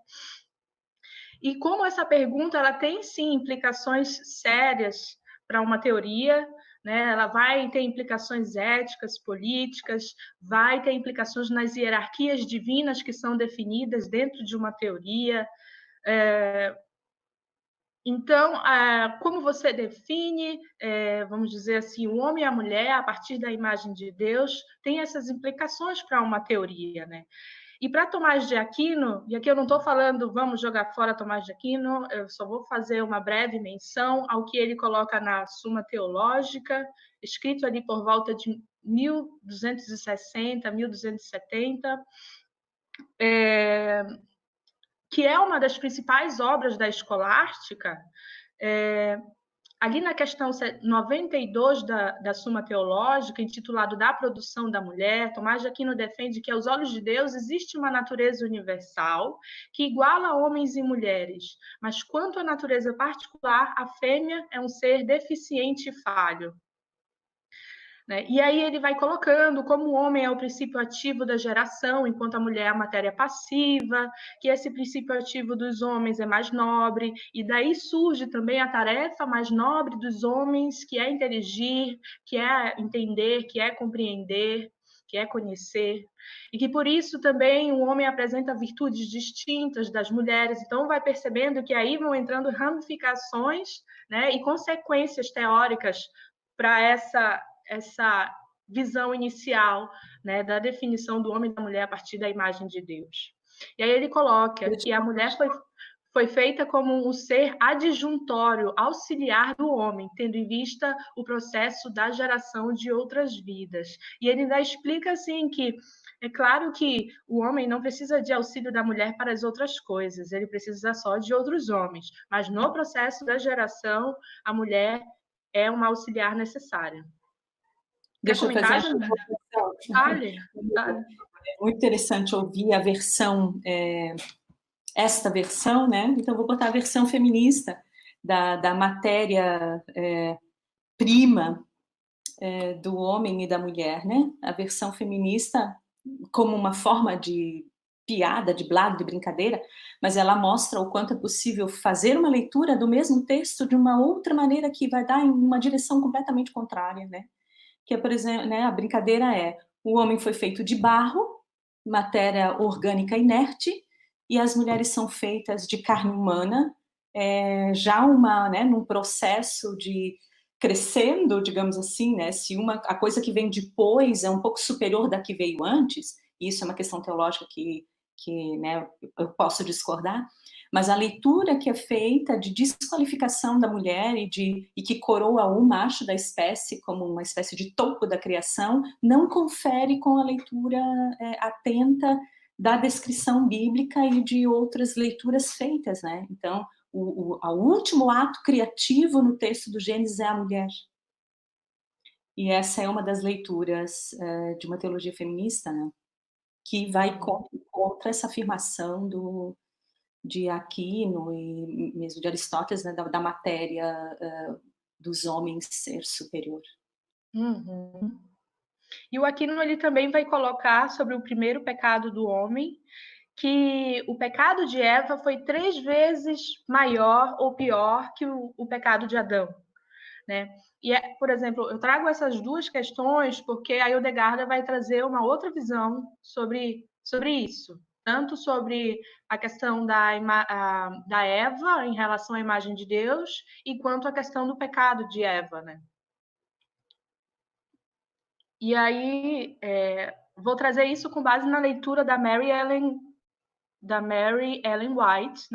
E como essa pergunta ela tem, sim, implicações sérias para uma teoria, né? Ela vai ter implicações éticas, políticas, vai ter implicações nas hierarquias divinas que são definidas dentro de uma teoria. Então, como você define, vamos dizer assim, o homem e a mulher a partir da imagem de Deus, tem essas implicações para uma teoria, né? E para Tomás de Aquino, e aqui eu não estou falando vamos jogar fora Tomás de Aquino, eu só vou fazer uma breve menção ao que ele coloca na Suma Teológica, escrito ali por volta de 1260, 1270, que é uma das principais obras da escolástica. Ali na questão 92 da Suma Teológica, intitulado Da Produção da Mulher, Tomás de Aquino defende que aos olhos de Deus existe uma natureza universal que iguala homens e mulheres, mas quanto à natureza particular, a fêmea é um ser deficiente e falho. E aí ele vai colocando como o homem é o princípio ativo da geração, enquanto a mulher é a matéria passiva, que esse princípio ativo dos homens é mais nobre, e daí surge também a tarefa mais nobre dos homens, que é inteligir, que é entender, que é compreender, que é conhecer, e que por isso também o homem apresenta virtudes distintas das mulheres, então vai percebendo que aí vão entrando ramificações, né, e consequências teóricas para essa visão inicial, né, da definição do homem e da mulher a partir da imagem de Deus. E aí ele coloca que a mulher foi feita como um ser adjuntório, auxiliar do homem, tendo em vista o processo da geração de outras vidas. E ele ainda explica assim que é claro que o homem não precisa de auxílio da mulher para as outras coisas, ele precisa só de outros homens, mas no processo da geração, a mulher é uma auxiliar necessária. Deixa eu fazer uma Dale. É muito interessante ouvir a versão, esta versão, né? Então, vou botar a versão feminista da matéria prima do homem e da mulher, né? A versão feminista como uma forma de piada, de blado, de brincadeira, mas ela mostra o quanto é possível fazer uma leitura do mesmo texto de uma outra maneira que vai dar em uma direção completamente contrária, né? Que é, por exemplo, né, a brincadeira é: o homem foi feito de barro, matéria orgânica inerte, e as mulheres são feitas de carne humana, já né, num processo de crescendo, digamos assim, né? Se a coisa que vem depois é um pouco superior da que veio antes, isso é uma questão teológica que né, eu posso discordar, mas a leitura que é feita de desqualificação da mulher e que coroa o macho da espécie como uma espécie de topo da criação, não confere com a leitura atenta da descrição bíblica e de outras leituras feitas, né? Então, o último ato criativo no texto do Gênesis é a mulher. E essa é uma das leituras de uma teologia feminista, né? Que vai contra essa afirmação de Aquino e mesmo de Aristóteles, né, da matéria dos homens ser superior. Uhum. E o Aquino ele também vai colocar sobre o primeiro pecado do homem, que o pecado de Eva foi 3 vezes maior ou pior que o pecado de Adão, né? E, por exemplo, eu trago essas duas questões porque a Hildegarda vai trazer uma outra visão sobre isso, tanto sobre a questão da Eva em relação à imagem de Deus, e quanto a questão do pecado de Eva, né? E aí, vou trazer isso com base na leitura da Mary Ellen White,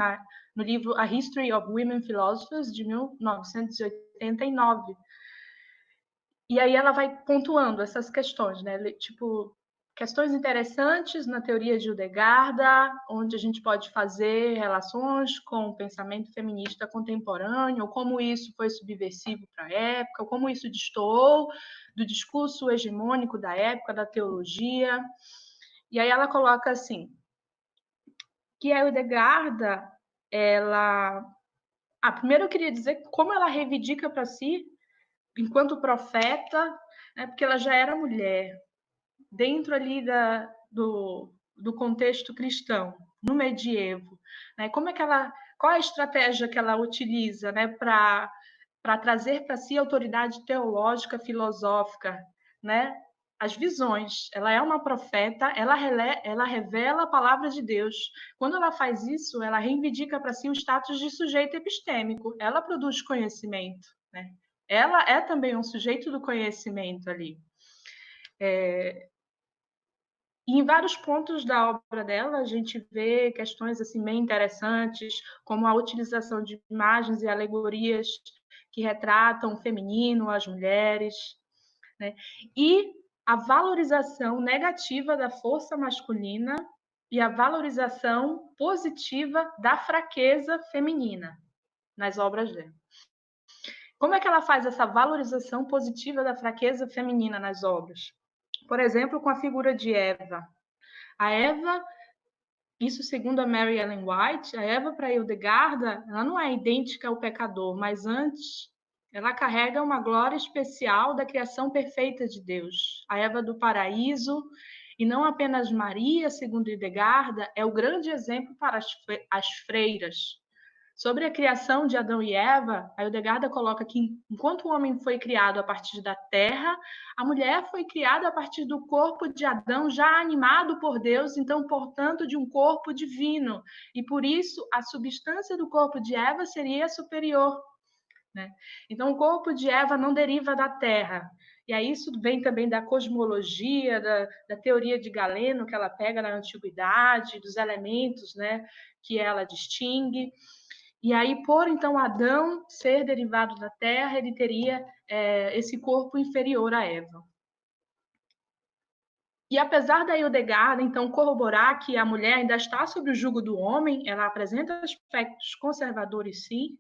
no livro A History of Women Philosophers, de 1989. E aí ela vai pontuando essas questões, né? Tipo, questões interessantes na teoria de Hildegarda, onde a gente pode fazer relações com o pensamento feminista contemporâneo, ou como isso foi subversivo para a época, ou como isso destoou do discurso hegemônico da época, da teologia. E aí ela coloca assim, que a Hildegarda, primeiro eu queria dizer como ela reivindica para si, enquanto profeta, né, porque ela já era mulher, dentro ali do contexto cristão, no medievo, né, qual a estratégia que ela utiliza, né, para trazer para si autoridade teológica, filosófica, né, as visões. Ela é uma profeta, ela revela a palavra de Deus. Quando ela faz isso, ela reivindica para si o status de sujeito epistêmico. Ela produz conhecimento, né? Ela é também um sujeito do conhecimento ali. E em vários pontos da obra dela, a gente vê questões assim bem interessantes, como a utilização de imagens e alegorias que retratam o feminino, as mulheres, né? E a valorização negativa da força masculina e a valorização positiva da fraqueza feminina nas obras dela. Como é que ela faz essa valorização positiva da fraqueza feminina nas obras? Por exemplo, com a figura de Eva. A Eva, isso segundo a Mary Ellen White, a Eva para Hildegarda, ela não é idêntica ao pecador, mas antes ela carrega uma glória especial da criação perfeita de Deus. A Eva do paraíso, e não apenas Maria, segundo Hildegarda, é o grande exemplo para as freiras. Sobre a criação de Adão e Eva, a Hildegarda coloca que, enquanto o homem foi criado a partir da terra, a mulher foi criada a partir do corpo de Adão, já animado por Deus, então, portanto, de um corpo divino. E, por isso, a substância do corpo de Eva seria superior, né? Então, o corpo de Eva não deriva da terra. E aí isso vem também da cosmologia, da teoria de Galeno, que ela pega na antiguidade, dos elementos, né, que ela distingue. E aí, por então Adão ser derivado da terra, ele teria esse corpo inferior a Eva. E apesar da Hildegarda, então, corroborar que a mulher ainda está sob o jugo do homem, ela apresenta aspectos conservadores, sim,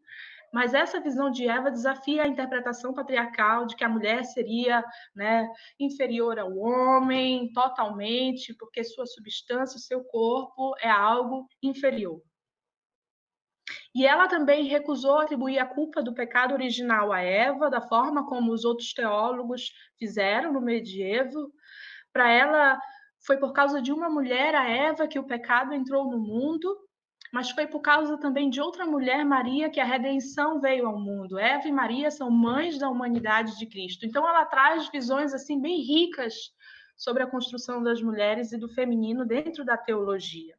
mas essa visão de Eva desafia a interpretação patriarcal de que a mulher seria, né, inferior ao homem totalmente, porque sua substância, seu corpo é algo inferior. E ela também recusou atribuir a culpa do pecado original a Eva, da forma como os outros teólogos fizeram no medievo. Para ela, foi por causa de uma mulher, a Eva, que o pecado entrou no mundo, mas foi por causa também de outra mulher, Maria, que a redenção veio ao mundo. Eva e Maria são mães da humanidade de Cristo. Então, ela traz visões assim bem ricas sobre a construção das mulheres e do feminino dentro da teologia.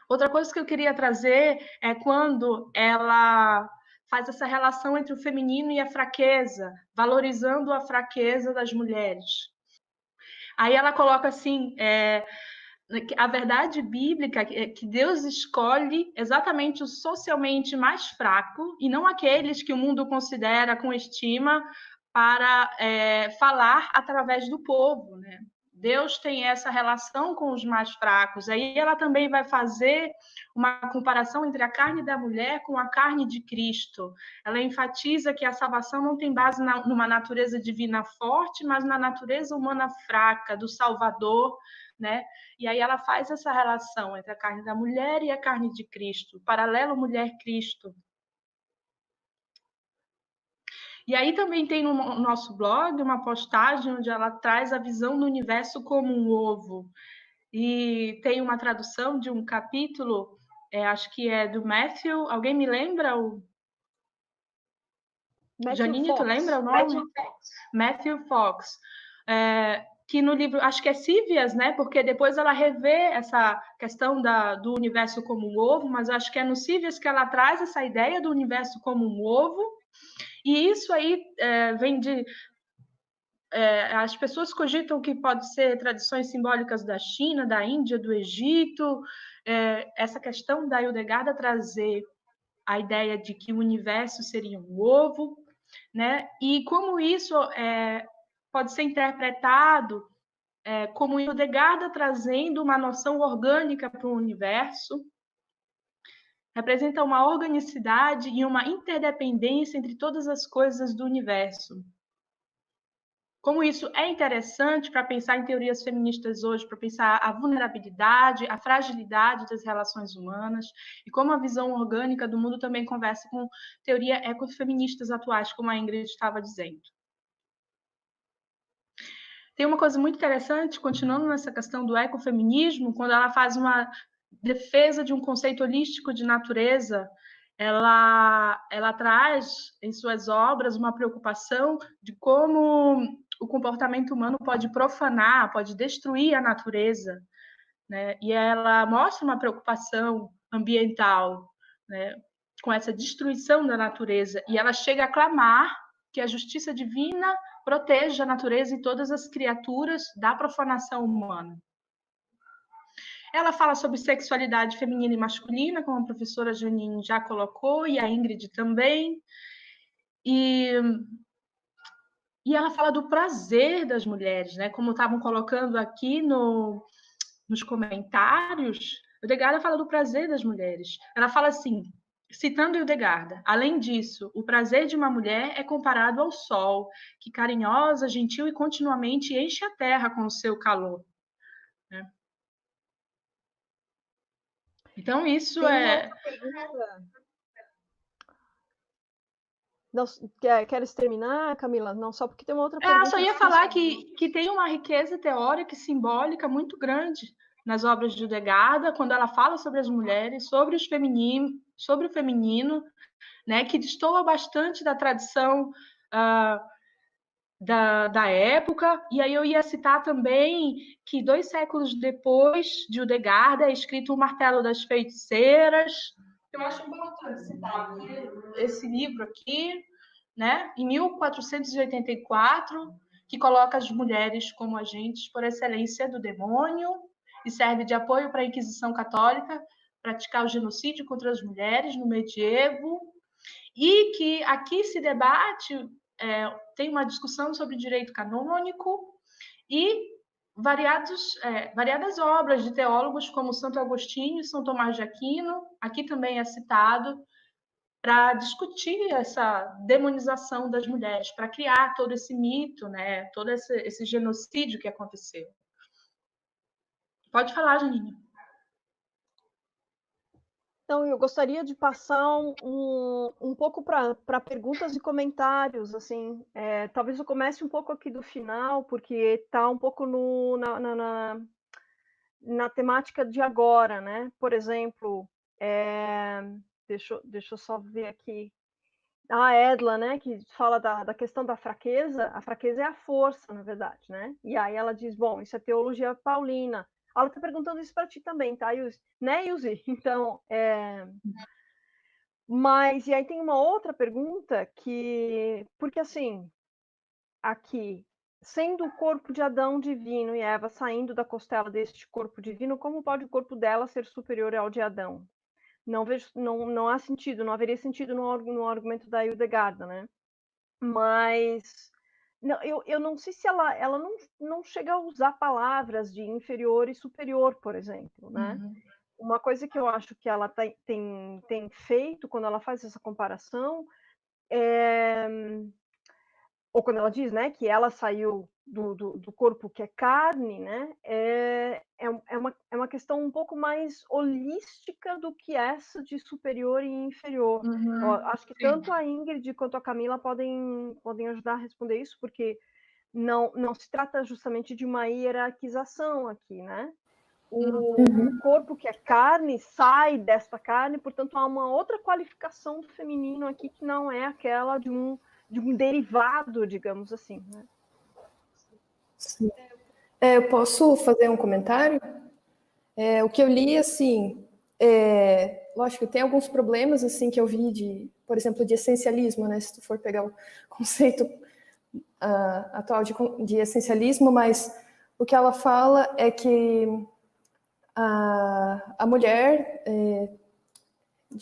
Outra coisa que eu queria trazer é quando ela faz essa relação entre o feminino e a fraqueza, valorizando a fraqueza das mulheres. Aí ela coloca assim, a verdade bíblica é que Deus escolhe exatamente o socialmente mais fraco e não aqueles que o mundo considera com estima para falar através do povo, né? Deus tem essa relação com os mais fracos. Aí ela também vai fazer uma comparação entre a carne da mulher com a carne de Cristo. Ela enfatiza que a salvação não tem base numa natureza divina forte, mas na natureza humana fraca, do Salvador, né? E aí ela faz essa relação entre a carne da mulher e a carne de Cristo, paralelo mulher-Cristo. E aí também tem no nosso blog uma postagem onde ela traz a visão do universo como um ovo. E tem uma tradução de um capítulo, acho que é do Matthew. Alguém me lembra? Janine, tu lembra o nome? Matthew Fox. Que no livro, acho que é Cívias, né? Porque depois ela revê essa questão do universo como um ovo, mas acho que é no Cívias que ela traz essa ideia do universo como um ovo. E isso aí vem de... as pessoas cogitam que pode ser tradições simbólicas da China, da Índia, do Egito. Essa questão da Hildegarda trazer a ideia de que o universo seria um ovo, né? E como isso pode ser interpretado como Hildegarda trazendo uma noção orgânica para o universo, representa uma organicidade e uma interdependência entre todas as coisas do universo. Como isso é interessante para pensar em teorias feministas hoje, para pensar a vulnerabilidade, a fragilidade das relações humanas, e como a visão orgânica do mundo também conversa com teorias ecofeministas atuais, como a Ingrid estava dizendo. Tem uma coisa muito interessante, continuando nessa questão do ecofeminismo, quando ela faz uma defesa de um conceito holístico de natureza, ela traz em suas obras uma preocupação de como o comportamento humano pode profanar, pode destruir a natureza, né? E ela mostra uma preocupação ambiental, né, com essa destruição da natureza, e ela chega a clamar que a justiça divina proteja a natureza e todas as criaturas da profanação humana. Ela fala sobre sexualidade feminina e masculina, como a professora Janine já colocou, e a Ingrid também. E ela fala do prazer das mulheres, né? Como estavam colocando aqui nos comentários, Hildegarda fala do prazer das mulheres. Ela fala assim, citando Hildegarda, além disso, o prazer de uma mulher é comparado ao sol, que carinhosa, gentil e continuamente enche a terra com o seu calor. Né? Então, isso Não, queres terminar, Camila? Não, só porque tem uma outra pergunta. Eu só ia falar que tem uma riqueza teórica e simbólica muito grande nas obras de Hildegarda, quando ela fala sobre as mulheres, sobre o feminino, né, que destoa bastante da tradição da época. E aí eu ia citar também que 2 séculos depois de Hildegarda é escrito O Martelo das Feiticeiras. Eu acho importante citar esse livro aqui, né, em 1484, que coloca as mulheres como agentes por excelência do demônio e serve de apoio para a Inquisição Católica praticar o genocídio contra as mulheres no medievo, e que aqui se debate, tem uma discussão sobre direito canônico e variadas obras de teólogos como Santo Agostinho e São Tomás de Aquino, aqui também é citado, para discutir essa demonização das mulheres, para criar todo esse mito, né, todo esse genocídio que aconteceu. Pode falar, Janine. Então, eu gostaria de passar um pouco para perguntas e comentários, assim, talvez eu comece um pouco aqui do final, porque está um pouco na temática de agora, né? Por exemplo, deixa eu só ver aqui, a Edla, né, que fala da questão da fraqueza. A fraqueza é a força, na verdade, né? E aí ela diz, bom, isso é teologia paulina. Ela está perguntando isso para ti também, tá, Yuzi? Né, Yuzi? Então, mas, e aí tem uma outra pergunta porque assim, aqui, sendo o corpo de Adão divino e Eva saindo da costela deste corpo divino, como pode o corpo dela ser superior ao de Adão? Não há sentido, não haveria sentido no argumento da Hildegarda, né? Mas não, eu não sei se ela não chega a usar palavras de inferior e superior, por exemplo, né? Uma coisa que eu acho que ela tem feito quando ela faz essa comparação, ou quando ela diz, né, que ela saiu do corpo que é carne, né, é uma questão um pouco mais holística do que essa de superior e inferior. Eu acho que tanto a Ingrid quanto a Camila podem ajudar a responder isso, porque não se trata justamente de uma hierarquização aqui, né? O corpo que é carne sai desta carne, portanto há uma outra qualificação do feminino aqui que não é aquela de um derivado, digamos assim, né? Sim. Eu posso fazer um comentário? O que eu li, assim, lógico, tem alguns problemas, assim, que eu vi por exemplo, de essencialismo, né? Se tu for pegar o conceito atual de essencialismo, mas o que ela fala é que a mulher,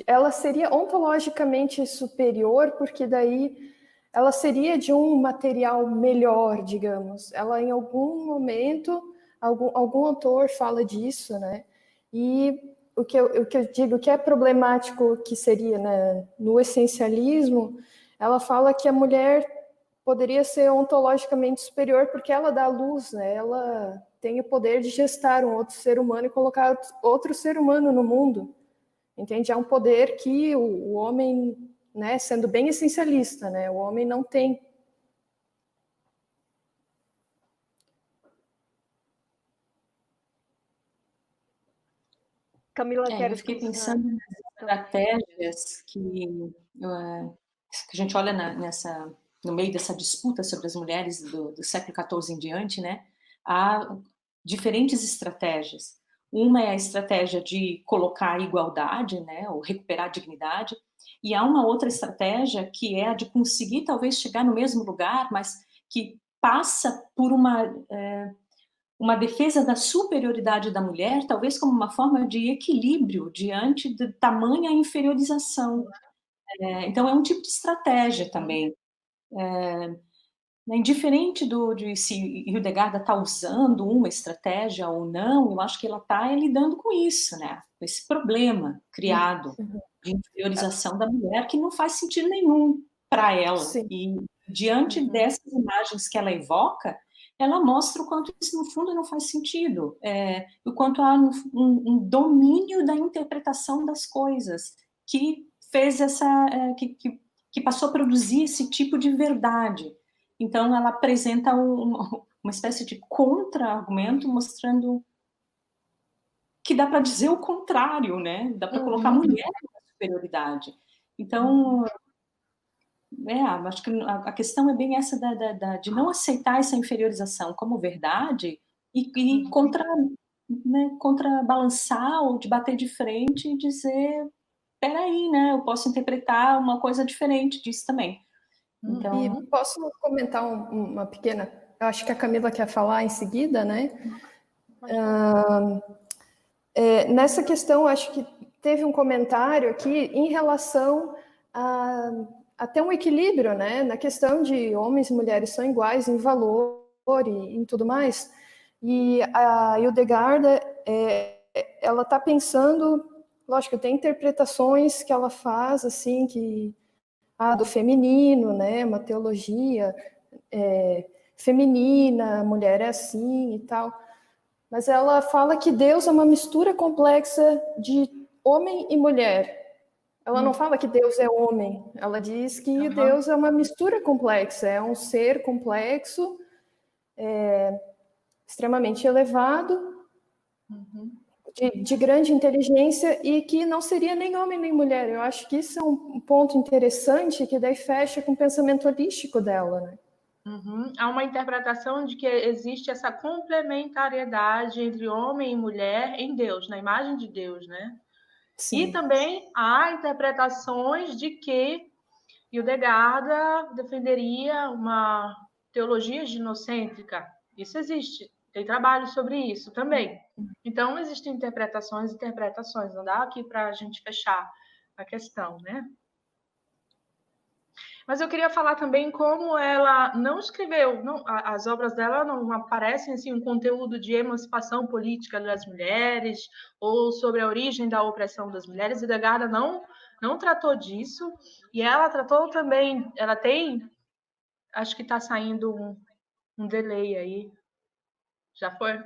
ela seria ontologicamente superior, porque daí ela seria de um material melhor, digamos. Ela, em algum momento, algum autor fala disso, né? E o que eu digo que é problemático, que seria, né, no essencialismo, ela fala que a mulher poderia ser ontologicamente superior porque ela dá luz, né? Ela tem o poder de gestar um outro ser humano e colocar outro ser humano no mundo. Entende? É um poder que o homem, né, sendo bem essencialista, né, o homem não tem. Camila, eu fiquei pensando nas estratégias que a gente olha no meio dessa disputa sobre as mulheres do século XIV em diante, né? Há diferentes estratégias. Uma é a estratégia de colocar a igualdade, né, ou recuperar a dignidade, e há uma outra estratégia que é a de conseguir talvez chegar no mesmo lugar, mas que passa por uma defesa da superioridade da mulher, talvez como uma forma de equilíbrio diante de tamanha inferiorização. Então, é um tipo de estratégia também. Indiferente de se Hildegarda está usando uma estratégia ou não, eu acho que ela está lidando com isso, né? Com esse problema criado de inferiorização da mulher que não faz sentido nenhum para ela. Sim. E diante dessas imagens que ela evoca, ela mostra o quanto isso, no fundo, não faz sentido. O quanto há um domínio da interpretação das coisas que fez que passou a produzir esse tipo de verdade. Então, ela apresenta uma espécie de contra-argumento, mostrando que dá para dizer o contrário, né? Dá para colocar a mulher na superioridade. Então, acho que a questão é bem essa de não aceitar essa inferiorização como verdade e contrabalançar ou de bater de frente e dizer, peraí, né? Eu posso interpretar uma coisa diferente disso também. Então... E posso comentar uma pequena... Eu acho que a Camila quer falar em seguida, né? Nessa questão, acho que teve um comentário aqui em relação a ter um equilíbrio, né? Na questão de homens e mulheres são iguais em valor e em tudo mais. E a Hildegarda, ela está pensando... Lógico, tem interpretações que ela faz, assim, do feminino, né, uma teologia feminina, a mulher é assim e tal, mas ela fala que Deus é uma mistura complexa de homem e mulher. Ela não fala que Deus é homem, ela diz que Deus é uma mistura complexa, é um ser complexo, extremamente elevado, de grande inteligência e que não seria nem homem nem mulher. Eu acho que isso é um ponto interessante que daí fecha com o pensamento holístico dela, né? Há uma interpretação de que existe essa complementariedade entre homem e mulher em Deus, na imagem de Deus, né? Sim. E também há interpretações de que Hildegarda defenderia uma teologia ginocêntrica. Isso existe, tem trabalho sobre isso também. Então, existem interpretações, não dá aqui para a gente fechar a questão, né? Mas eu queria falar também como ela não escreveu, as obras dela não aparecem assim um conteúdo de emancipação política das mulheres ou sobre a origem da opressão das mulheres. Hildegarda não tratou disso, e ela tratou também, ela tem, acho que está saindo um delay aí, já foi?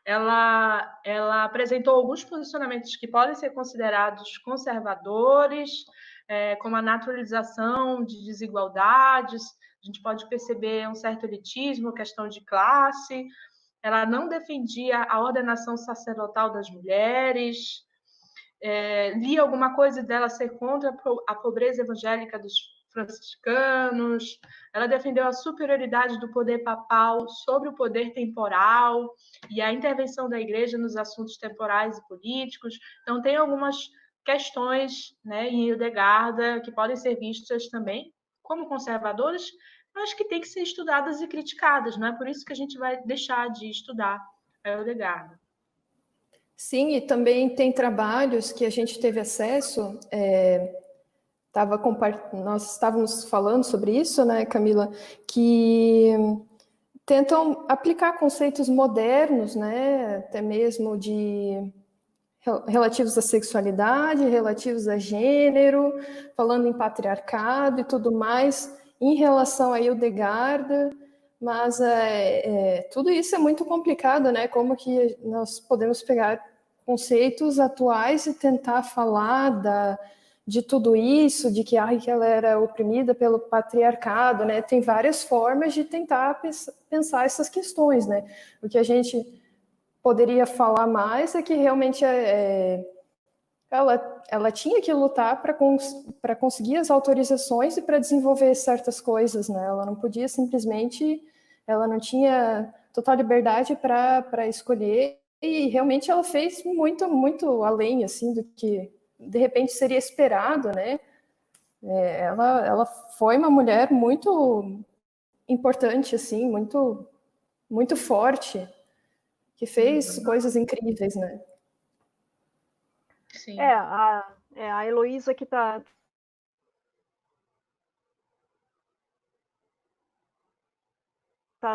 Ela apresentou alguns posicionamentos que podem ser considerados conservadores, como a naturalização de desigualdades, a gente pode perceber um certo elitismo, questão de classe. Ela não defendia a ordenação sacerdotal das mulheres, li alguma coisa dela ser contra a pobreza evangélica dos franciscanos. Ela defendeu a superioridade do poder papal sobre o poder temporal e a intervenção da igreja nos assuntos temporais e políticos. Então, tem algumas questões, né, em Hildegarda que podem ser vistas também como conservadoras, mas que têm que ser estudadas e criticadas. Não é por isso que a gente vai deixar de estudar a Hildegarda. Sim, e também tem trabalhos que a gente teve acesso, nós estávamos falando sobre isso, né, Camila, que tentam aplicar conceitos modernos, né, até mesmo relativos à sexualidade, relativos a gênero, falando em patriarcado e tudo mais, em relação a Hildegarda, mas tudo isso é muito complicado, né? Como que nós podemos pegar conceitos atuais e tentar falar de tudo isso, de que ela era oprimida pelo patriarcado, né? Tem várias formas de tentar pensar essas questões, né? O que a gente poderia falar mais é que realmente ela tinha que lutar para conseguir as autorizações e para desenvolver certas coisas, né? Ela não podia simplesmente, ela não tinha total liberdade para escolher, e realmente ela fez muito, muito além, assim, do que de repente seria esperado, né? Ela foi uma mulher muito importante, assim, muito, muito forte, que fez coisas incríveis, né? Sim. A Heloísa que está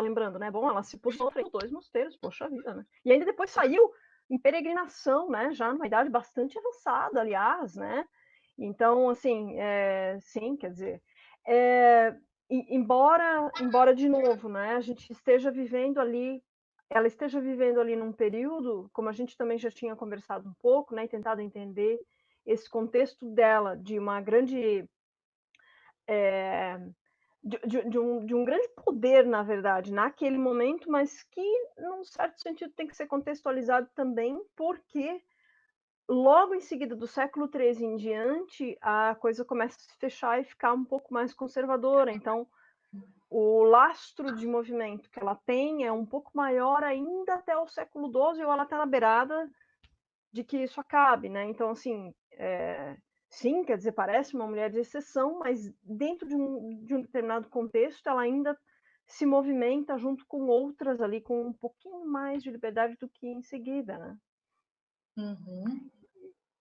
lembrando, né? Bom, ela se posicionou em 2 mosteiros, poxa vida, né? E ainda depois saiu em peregrinação, né? Já numa idade bastante avançada, aliás, né? Então, assim, sim, quer dizer, embora de novo, né? A gente esteja vivendo ali, ela esteja vivendo ali num período, como a gente também já tinha conversado um pouco, né? E tentado entender esse contexto dela de uma grande de um grande poder, na verdade, naquele momento, mas que, num certo sentido, tem que ser contextualizado também, porque logo em seguida, do século XIII em diante, a coisa começa a se fechar e ficar um pouco mais conservadora. Então, o lastro de movimento que ela tem é um pouco maior ainda até o século XII, ou ela está na beirada de que isso acabe, né? Então, assim, sim, quer dizer, parece uma mulher de exceção, mas dentro de um determinado contexto, ela ainda se movimenta junto com outras ali, com um pouquinho mais de liberdade do que em seguida, né?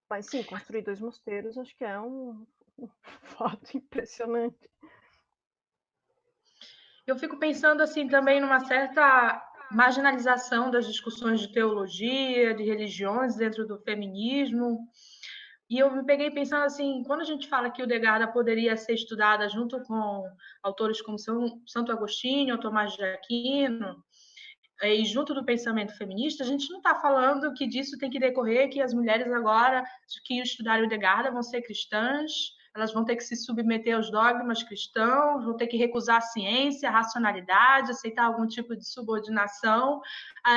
Mas sim, construir 2 mosteiros, acho que é um fato impressionante. Eu fico pensando assim também numa certa marginalização das discussões de teologia, de religiões dentro do feminismo. E eu me peguei pensando assim, quando a gente fala que Hildegarda poderia ser estudada junto com autores como Santo Agostinho ou Tomás de Aquino, e junto do pensamento feminista, a gente não está falando que disso tem que decorrer, que as mulheres agora que estudaram Hildegard vão ser cristãs, elas vão ter que se submeter aos dogmas cristãos, vão ter que recusar a ciência, a racionalidade, aceitar algum tipo de subordinação,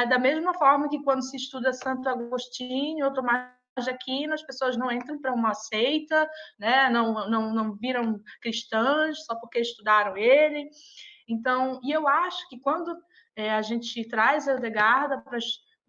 da mesma forma que quando se estuda Santo Agostinho ou Tomás de Aquino, as pessoas não entram para uma seita, né? não viram cristãs só porque estudaram ele. Então, e eu acho que quando a gente traz a Hildegard para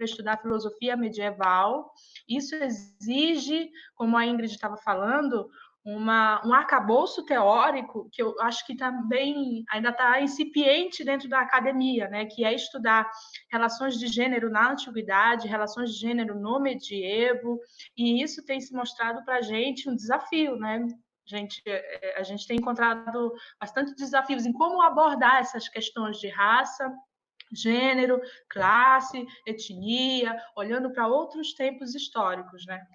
estudar filosofia medieval, isso exige, como a Ingrid estava falando, um arcabouço teórico que eu acho que também ainda está incipiente dentro da academia, né? Que é estudar relações de gênero na antiguidade, relações de gênero no medievo, e isso tem se mostrado para a gente um desafio, né? A gente tem encontrado bastante desafios em como abordar essas questões de raça, gênero, classe, etnia, olhando para outros tempos históricos, né?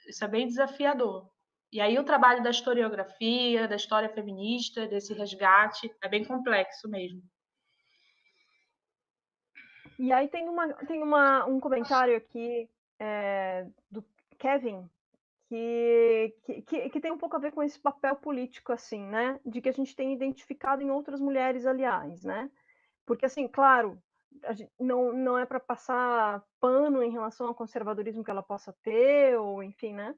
Isso é bem desafiador. E aí o trabalho da historiografia, da história feminista, desse resgate, é bem complexo mesmo. E aí tem um comentário aqui do Kevin, que tem um pouco a ver com esse papel político, assim, né? De que a gente tem identificado em outras mulheres, aliás, né? Porque, assim, claro, não é para passar pano em relação ao conservadorismo que ela possa ter, ou enfim, né?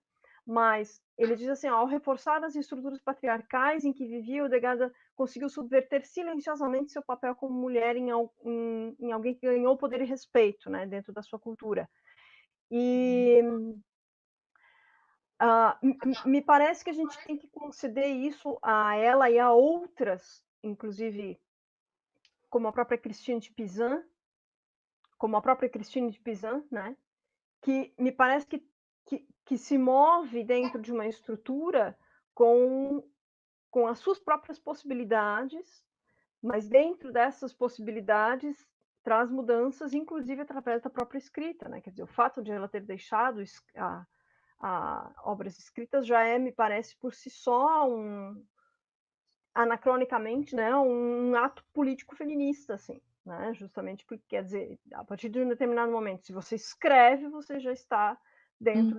Mas ele diz assim, ao reforçar as estruturas patriarcais em que vivia, Hildegard conseguiu subverter silenciosamente seu papel como mulher em alguém que ganhou poder e respeito, né, dentro da sua cultura. E me parece que a gente tem que conceder isso a ela e a outras, inclusive como a própria Christine de Pizan, né? Que me parece que se move dentro de uma estrutura com as suas próprias possibilidades, mas dentro dessas possibilidades traz mudanças, inclusive através da própria escrita, né? Quer dizer, o fato de ela ter deixado obras escritas já me parece por si só anacronicamente, né, um ato político feminista, assim, né, justamente porque, quer dizer, a partir de um determinado momento, se você escreve, você já está dentro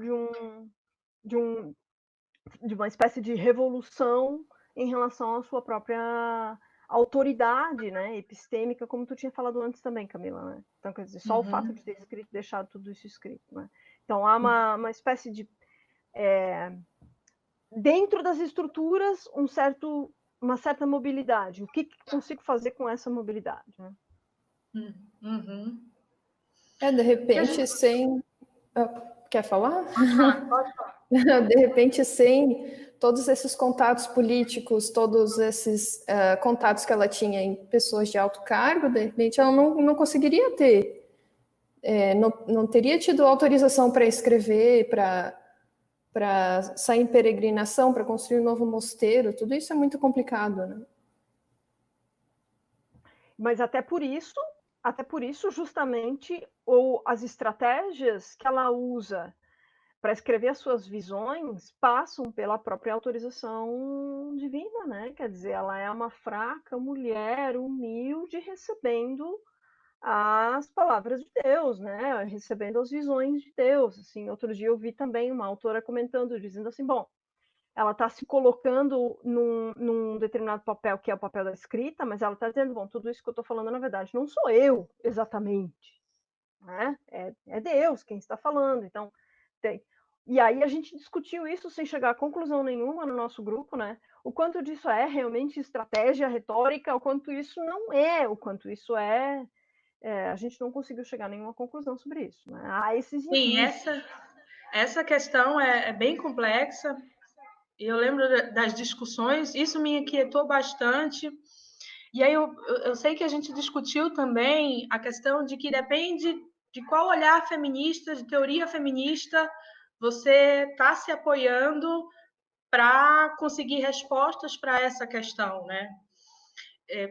de uma espécie de revolução em relação à sua própria autoridade, né, epistêmica, como tu tinha falado antes também, Camila, né? Então, quer dizer, só o fato de ter escrito, deixado tudo isso escrito, né? Então, há uma espécie de dentro das estruturas, uma certa mobilidade. O que consigo fazer com essa mobilidade? Né? De repente, sem... Quer falar? Pode falar. De repente, sem todos esses contatos políticos, todos esses contatos que ela tinha em pessoas de alto cargo, de repente ela não conseguiria ter, não teria tido autorização para escrever, para sair em peregrinação, para construir um novo mosteiro, tudo isso é muito complicado, né? Mas até por isso, justamente, as estratégias que ela usa para escrever as suas visões passam pela própria autorização divina, né? Quer dizer, ela é uma fraca mulher humilde recebendo as palavras de Deus, né? Recebendo as visões de Deus. Assim, outro dia eu vi também uma autora comentando, dizendo assim, bom, ela está se colocando num determinado papel, que é o papel da escrita, mas ela está dizendo, bom, tudo isso que eu estou falando, na verdade, não sou eu exatamente, né? É Deus quem está falando. Então, e aí a gente discutiu isso sem chegar a conclusão nenhuma no nosso grupo, né? O quanto disso é realmente estratégia retórica, o quanto isso não é, o quanto isso a gente não conseguiu chegar a nenhuma conclusão sobre isso. Né? Há esses indícios. Sim, essa questão é bem complexa. Eu lembro das discussões, isso me inquietou bastante. E aí eu sei que a gente discutiu também a questão de que depende de qual olhar feminista, de teoria feminista, você está se apoiando para conseguir respostas para essa questão, né?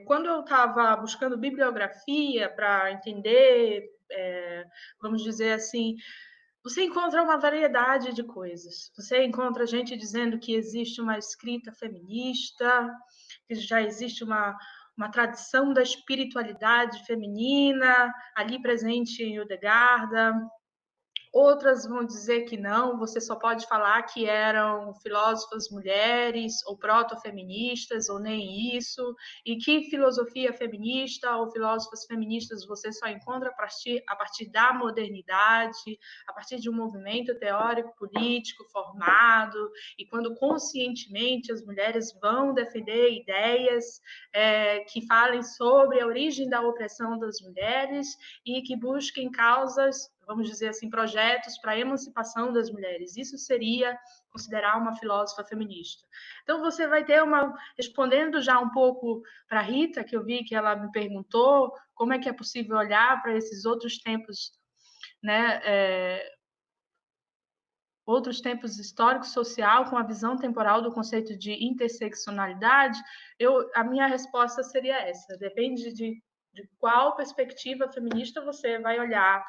Quando eu estava buscando bibliografia para entender, vamos dizer assim, você encontra uma variedade de coisas. Você encontra gente dizendo que existe uma escrita feminista, que já existe uma tradição da espiritualidade feminina ali presente em Hildegard. Outras vão dizer que não, você só pode falar que eram filósofas mulheres ou proto-feministas, ou nem isso, e que filosofia feminista ou filósofas feministas você só encontra a partir da modernidade, a partir de um movimento teórico-político formado, e quando conscientemente as mulheres vão defender ideias que falem sobre a origem da opressão das mulheres e que busquem causas, vamos dizer assim, projetos para a emancipação das mulheres. Isso seria considerar uma filósofa feminista. Então, você vai ter respondendo já um pouco para a Rita, que eu vi que ela me perguntou como é que é possível olhar para esses outros tempos, né, outros tempos histórico social com a visão temporal do conceito de interseccionalidade, a minha resposta seria essa, depende de qual perspectiva feminista você vai olhar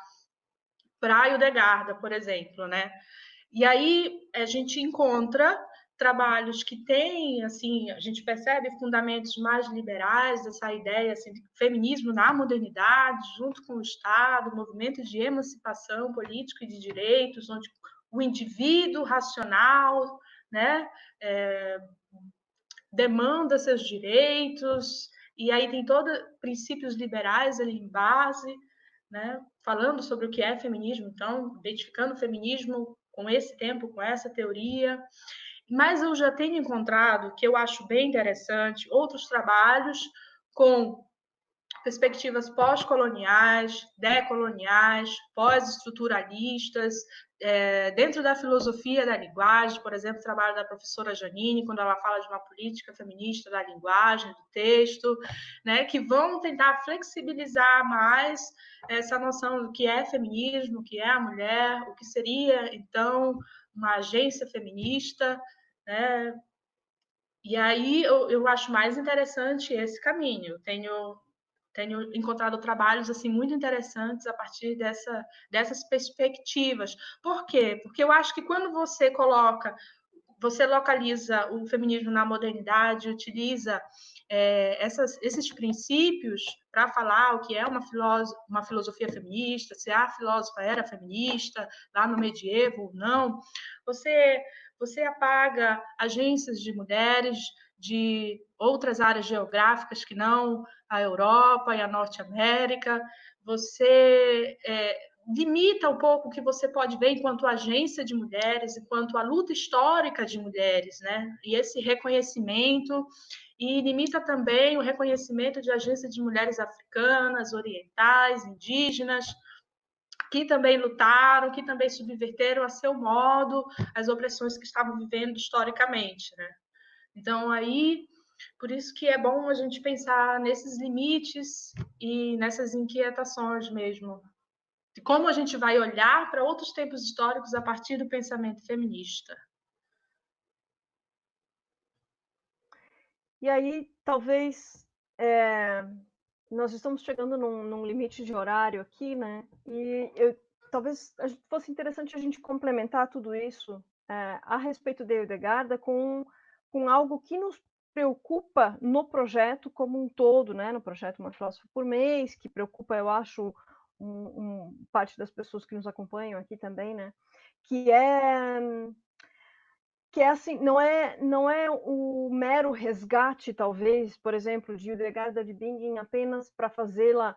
para a Hildegard, por exemplo, né? E aí a gente encontra trabalhos que têm, assim, a gente percebe fundamentos mais liberais dessa ideia assim, de feminismo na modernidade, junto com o Estado, movimento de emancipação política e de direitos, onde o indivíduo racional, né, demanda seus direitos, e aí tem todos princípios liberais ali em base, né, falando sobre o que é feminismo, então, identificando o feminismo com esse tempo, com essa teoria. Mas eu já tenho encontrado, que eu acho bem interessante, outros trabalhos com perspectivas pós-coloniais, decoloniais, pós-estruturalistas, dentro da filosofia da linguagem, por exemplo, o trabalho da professora Janine, quando ela fala de uma política feminista da linguagem, do texto, né, que vão tentar flexibilizar mais essa noção do que é feminismo, o que é a mulher, o que seria, então, uma agência feminista, né? E aí eu acho mais interessante esse caminho. Tenho encontrado trabalhos assim muito interessantes a partir dessas perspectivas. Por quê? Porque eu acho que quando você localiza o feminismo na modernidade, utiliza esses princípios para falar o que é uma filosofia feminista, se a filósofa era feminista, lá no medievo ou não, você apaga agências de mulheres de outras áreas geográficas que não a Europa e a Norte América, você limita um pouco o que você pode ver enquanto agência de mulheres, enquanto a luta histórica de mulheres, né? E esse reconhecimento, e limita também o reconhecimento de agência de mulheres africanas, orientais, indígenas, que também lutaram, que também subverteram a seu modo as opressões que estavam vivendo historicamente, né? Então, aí, por isso que é bom a gente pensar nesses limites e nessas inquietações mesmo, de como a gente vai olhar para outros tempos históricos a partir do pensamento feminista. E aí, talvez, nós estamos chegando num limite de horário aqui, né? E talvez fosse interessante a gente complementar tudo isso a respeito de Hildegard com algo que nos preocupa no projeto como um todo, né? No projeto Uma Filósofa por Mês, que preocupa, eu acho, parte das pessoas que nos acompanham aqui também, né? Que é assim, não é o mero resgate, talvez, por exemplo, de Hildegard de Bingen apenas para fazê-la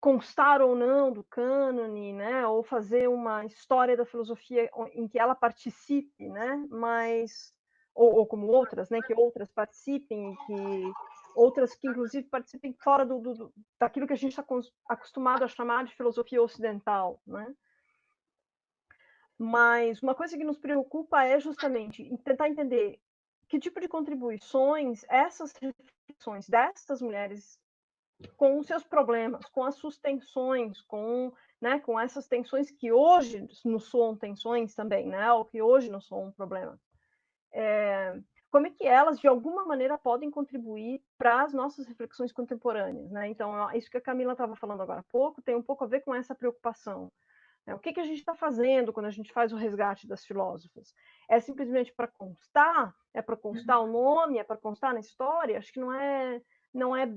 constar ou não do cânone, né, ou fazer uma história da filosofia em que ela participe, né, mas ou como outras, né, que outras participem, que outras que inclusive participem fora daquilo que a gente está acostumado a chamar de filosofia ocidental, né? Mas uma coisa que nos preocupa é justamente tentar entender que tipo de contribuições essas reflexões destas mulheres com os seus problemas, com as suas tensões, com essas tensões que hoje nos soam tensões também, né? Ou que hoje nos soam um problema. Como é que elas, de alguma maneira, podem contribuir para as nossas reflexões contemporâneas, né? Então, isso que a Camila estava falando agora há pouco tem um pouco a ver com essa preocupação. O que a gente está fazendo quando a gente faz o resgate das filósofas? É simplesmente para constar? É para constar o nome? É para constar na história? Acho que não é não é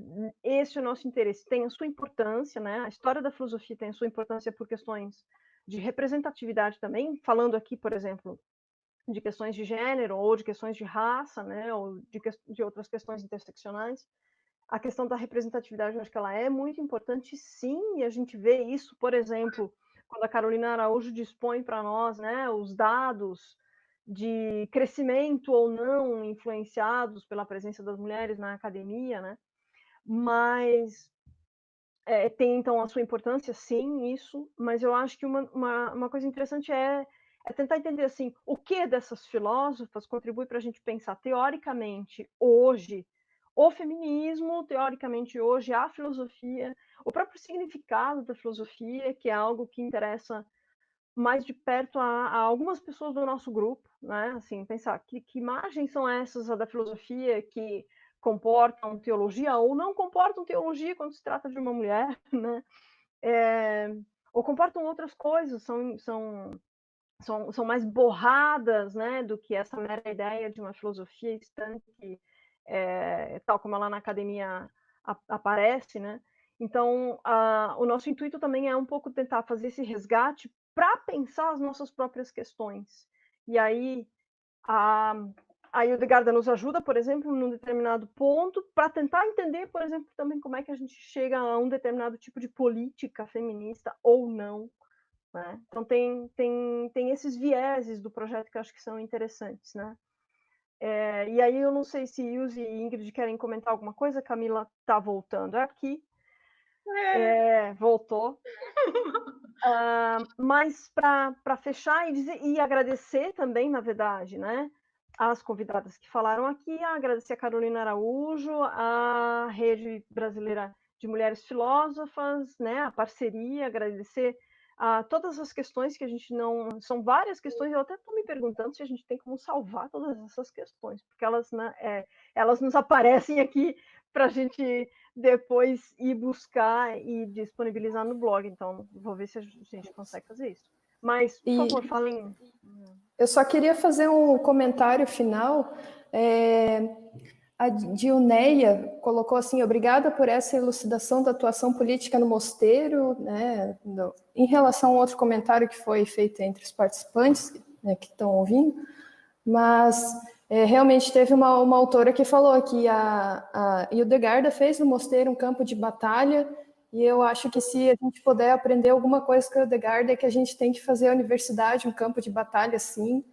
esse o nosso interesse. Tem a sua importância, né? A história da filosofia tem a sua importância por questões de representatividade também, falando aqui, por exemplo, de questões de gênero ou de questões de raça, né? Ou de outras questões interseccionais. A questão da representatividade, eu acho que ela é muito importante, sim, e a gente vê isso, por exemplo, quando a Carolina Araújo dispõe para nós, né, os dados de crescimento ou não influenciados pela presença das mulheres na academia, né? Mas tem, então, a sua importância, sim, isso, mas eu acho que uma coisa interessante é tentar entender, assim, o que dessas filósofas contribui para a gente pensar, teoricamente, hoje, o feminismo, teoricamente, hoje, a filosofia, o próprio significado da filosofia, que é algo que interessa mais de perto a algumas pessoas do nosso grupo, né? Assim, pensar que imagens são essas da filosofia que comportam teologia ou não comportam teologia quando se trata de uma mulher, né? Ou comportam outras coisas, são mais borradas, né, do que essa mera ideia de uma filosofia estanque, tal como ela na academia aparece, né? Então, o nosso intuito também é um pouco tentar fazer esse resgate para pensar as nossas próprias questões. E aí, a Hildegarda nos ajuda, por exemplo, num determinado ponto, para tentar entender, por exemplo, também como é que a gente chega a um determinado tipo de política feminista ou não, né? Então, tem esses vieses do projeto que eu acho que são interessantes, né? E aí, eu não sei se Ilse e Ingrid querem comentar alguma coisa. Camila está voltando aqui. Voltou. Mas para fechar e agradecer também, na verdade, né, as convidadas que falaram aqui, agradecer a Carolina Araújo, a Rede Brasileira de Mulheres Filósofas, né, a parceria, agradecer a todas as questões que a gente não... São várias questões, eu até estou me perguntando se a gente tem como salvar todas essas questões, porque elas, né, elas nos aparecem aqui para a gente depois ir buscar e disponibilizar no blog. Então, vou ver se a gente consegue fazer isso. Mas, por favor, falem. Eu só queria fazer um comentário final. A Dilneia colocou assim: obrigada por essa elucidação da atuação política no mosteiro, né, em relação a outro comentário que foi feito entre os participantes, né, que estão ouvindo, mas realmente teve uma autora que falou que a Hildegarda fez no mosteiro um campo de batalha, e eu acho que se a gente puder aprender alguma coisa com a Hildegarda é que a gente tem que fazer a universidade um campo de batalha, sim.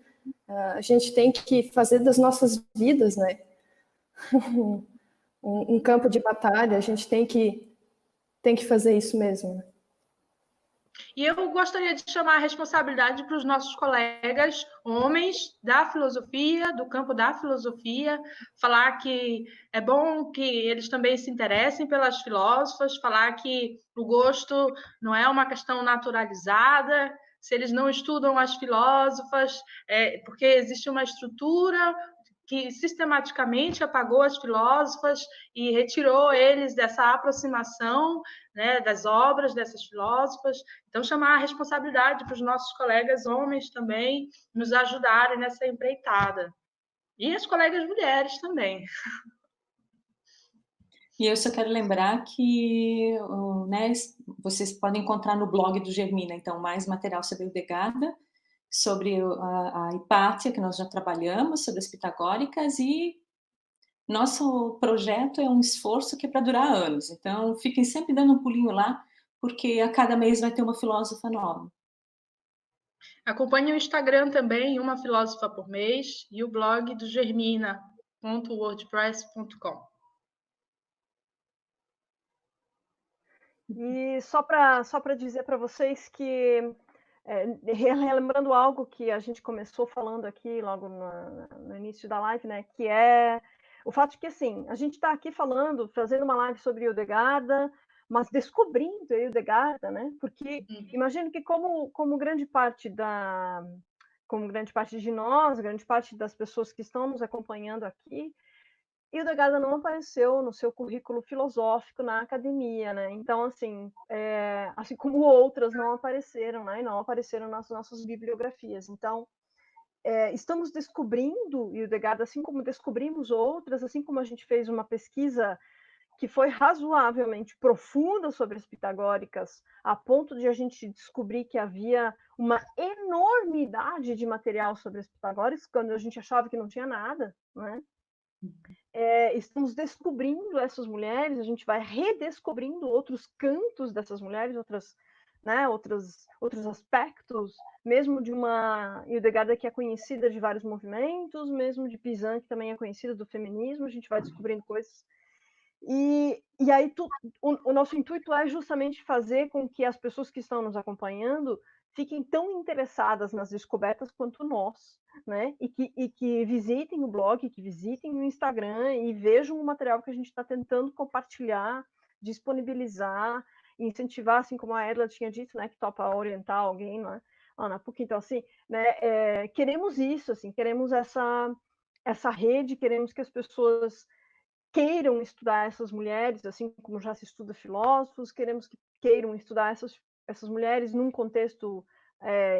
A gente tem que fazer das nossas vidas, né, um campo de batalha. A gente tem que fazer isso mesmo, né? E eu gostaria de chamar a responsabilidade para os nossos colegas homens da filosofia, do campo da filosofia, falar que é bom que eles também se interessem pelas filósofas, falar que o gosto não é uma questão naturalizada, se eles não estudam as filósofas, porque existe uma estrutura que sistematicamente apagou as filósofas e retirou eles dessa aproximação, né, das obras dessas filósofas. Então, chamar a responsabilidade para os nossos colegas homens também nos ajudarem nessa empreitada. E as colegas mulheres também. E eu só quero lembrar que, né, vocês podem encontrar no blog do Germina, então, mais material sobre a Hildegarda, sobre a Hipátia, que nós já trabalhamos, sobre as pitagóricas, e nosso projeto é um esforço que é para durar anos. Então, fiquem sempre dando um pulinho lá, porque a cada mês vai ter uma filósofa nova. Acompanhe o Instagram também, Uma Filósofa por Mês, e o blog do germina.wordpress.com. E só para dizer para vocês que, relembrando algo que a gente começou falando aqui logo no início da live, né, que é o fato de que, assim, a gente está aqui falando, fazendo uma live sobre Hildegarda, mas descobrindo a Hildegarda, né, porque imagino que como grande parte de nós, grande parte das pessoas que estão nos acompanhando aqui, Hildegarda não apareceu no seu currículo filosófico na academia, né? Então, assim, assim como outras não apareceram, né? E não apareceram nas nossas bibliografias. Então, estamos descobrindo Hildegarda, assim como descobrimos outras, assim como a gente fez uma pesquisa que foi razoavelmente profunda sobre as pitagóricas, a ponto de a gente descobrir que havia uma enormidade de material sobre as pitagóricas, quando a gente achava que não tinha nada, né? Estamos descobrindo essas mulheres, a gente vai redescobrindo outros cantos dessas mulheres, outros aspectos, mesmo de uma Hildegarda que é conhecida de vários movimentos, mesmo de Pizan, que também é conhecida do feminismo, a gente vai descobrindo coisas. E aí o nosso intuito é justamente fazer com que as pessoas que estão nos acompanhando fiquem tão interessadas nas descobertas quanto nós, né? E que visitem o blog, que visitem o Instagram e vejam o material que a gente está tentando compartilhar, disponibilizar, incentivar, assim como a Erla tinha dito, né? Que topa orientar alguém, né? Na PUC, então, assim, né? Queremos isso, assim, queremos essa rede, queremos que as pessoas queiram estudar essas mulheres, assim como já se estuda filósofos, queremos que queiram estudar essas mulheres num contexto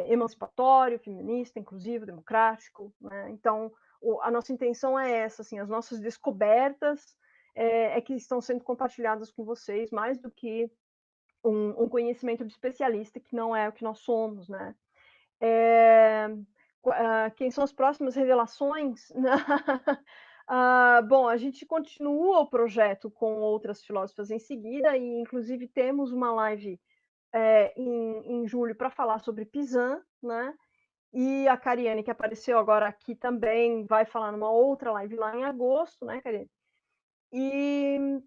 emancipatório, feminista, inclusivo, democrático, né? Então, a nossa intenção é essa, assim, as nossas descobertas que estão sendo compartilhadas com vocês, mais do que um conhecimento de especialista, que não é o que nós somos, né? Quem são as próximas revelações? Bom, a gente continua o projeto com outras filósofas em seguida, e inclusive temos uma live em julho para falar sobre Pizan, né? E a Cariane, que apareceu agora aqui também, vai falar numa outra live lá em agosto, né, Cariane? E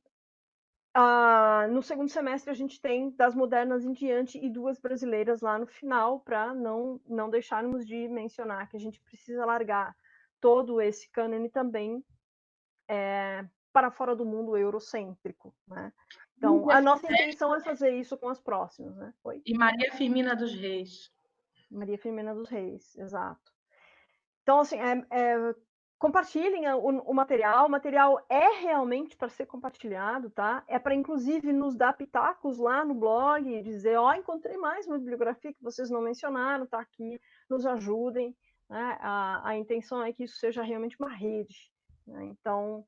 no segundo semestre a gente tem das modernas em diante e 2 brasileiras lá no final, para não deixarmos de mencionar que a gente precisa largar todo esse cânone também para fora do mundo eurocêntrico, né? Então, a nossa intenção é fazer isso com as próximas, né? Oi? E Maria Firmina dos Reis. Maria Firmina dos Reis, exato. Então, assim, compartilhem o material. O material é realmente para ser compartilhado, tá? É para, inclusive, nos dar pitacos lá no blog, dizer, encontrei mais uma bibliografia que vocês não mencionaram, tá aqui, nos ajudem, né? A intenção é que isso seja realmente uma rede, né? Então,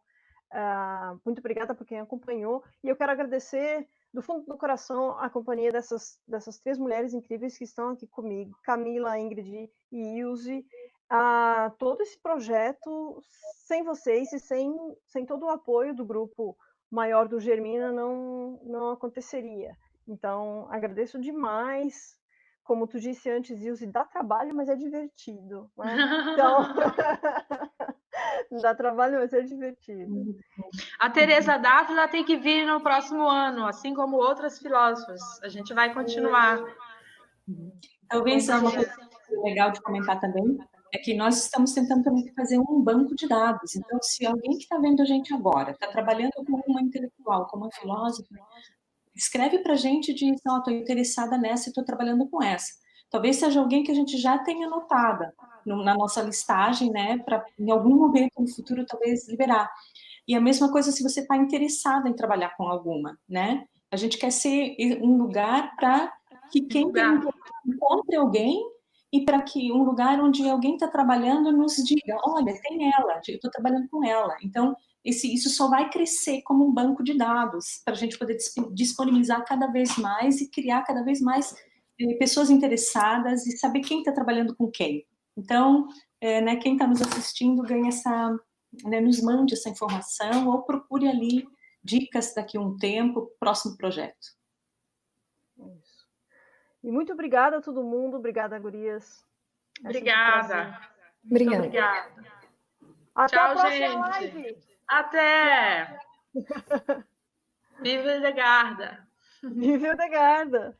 muito obrigada por quem acompanhou, e eu quero agradecer do fundo do coração a companhia dessas 3 mulheres incríveis que estão aqui comigo, Camila, Ingrid e Ilse. Todo esse projeto, sem vocês e sem todo o apoio do grupo maior do Germina, não aconteceria. Então, agradeço demais. Como tu disse antes, Ilse, dá trabalho, mas é divertido, né? Então, dá trabalho, mas é divertido. A Teresa Dávila tem que vir no próximo ano, assim como outras filósofas. A gente vai continuar. Talvez uma coisa legal de comentar também é que nós estamos tentando também fazer um banco de dados. Então, se alguém que está vendo a gente agora está trabalhando como uma intelectual, como uma filósofa, escreve para a gente e diz, estou interessada nessa e estou trabalhando com essa. Talvez seja alguém que a gente já tenha anotada na nossa listagem, né, para em algum momento no futuro talvez liberar. E a mesma coisa se você está interessada em trabalhar com alguma, né? A gente quer ser um lugar para que quem tem encontre alguém e para que um lugar onde alguém está trabalhando nos diga, olha, tem ela, eu estou trabalhando com ela. Então, isso só vai crescer como um banco de dados para a gente poder disponibilizar cada vez mais e criar cada vez mais pessoas interessadas e saber quem está trabalhando com quem. Então, né, quem está nos assistindo ganha nos mande essa informação ou procure ali dicas daqui a um tempo, próximo projeto. Isso. E muito obrigada a todo mundo, obrigada, gurias. Obrigada. Obrigada. Muito obrigada. Até Tchau, a próxima gente. live. Até! Viva Hildegarda! Viva Hildegarda!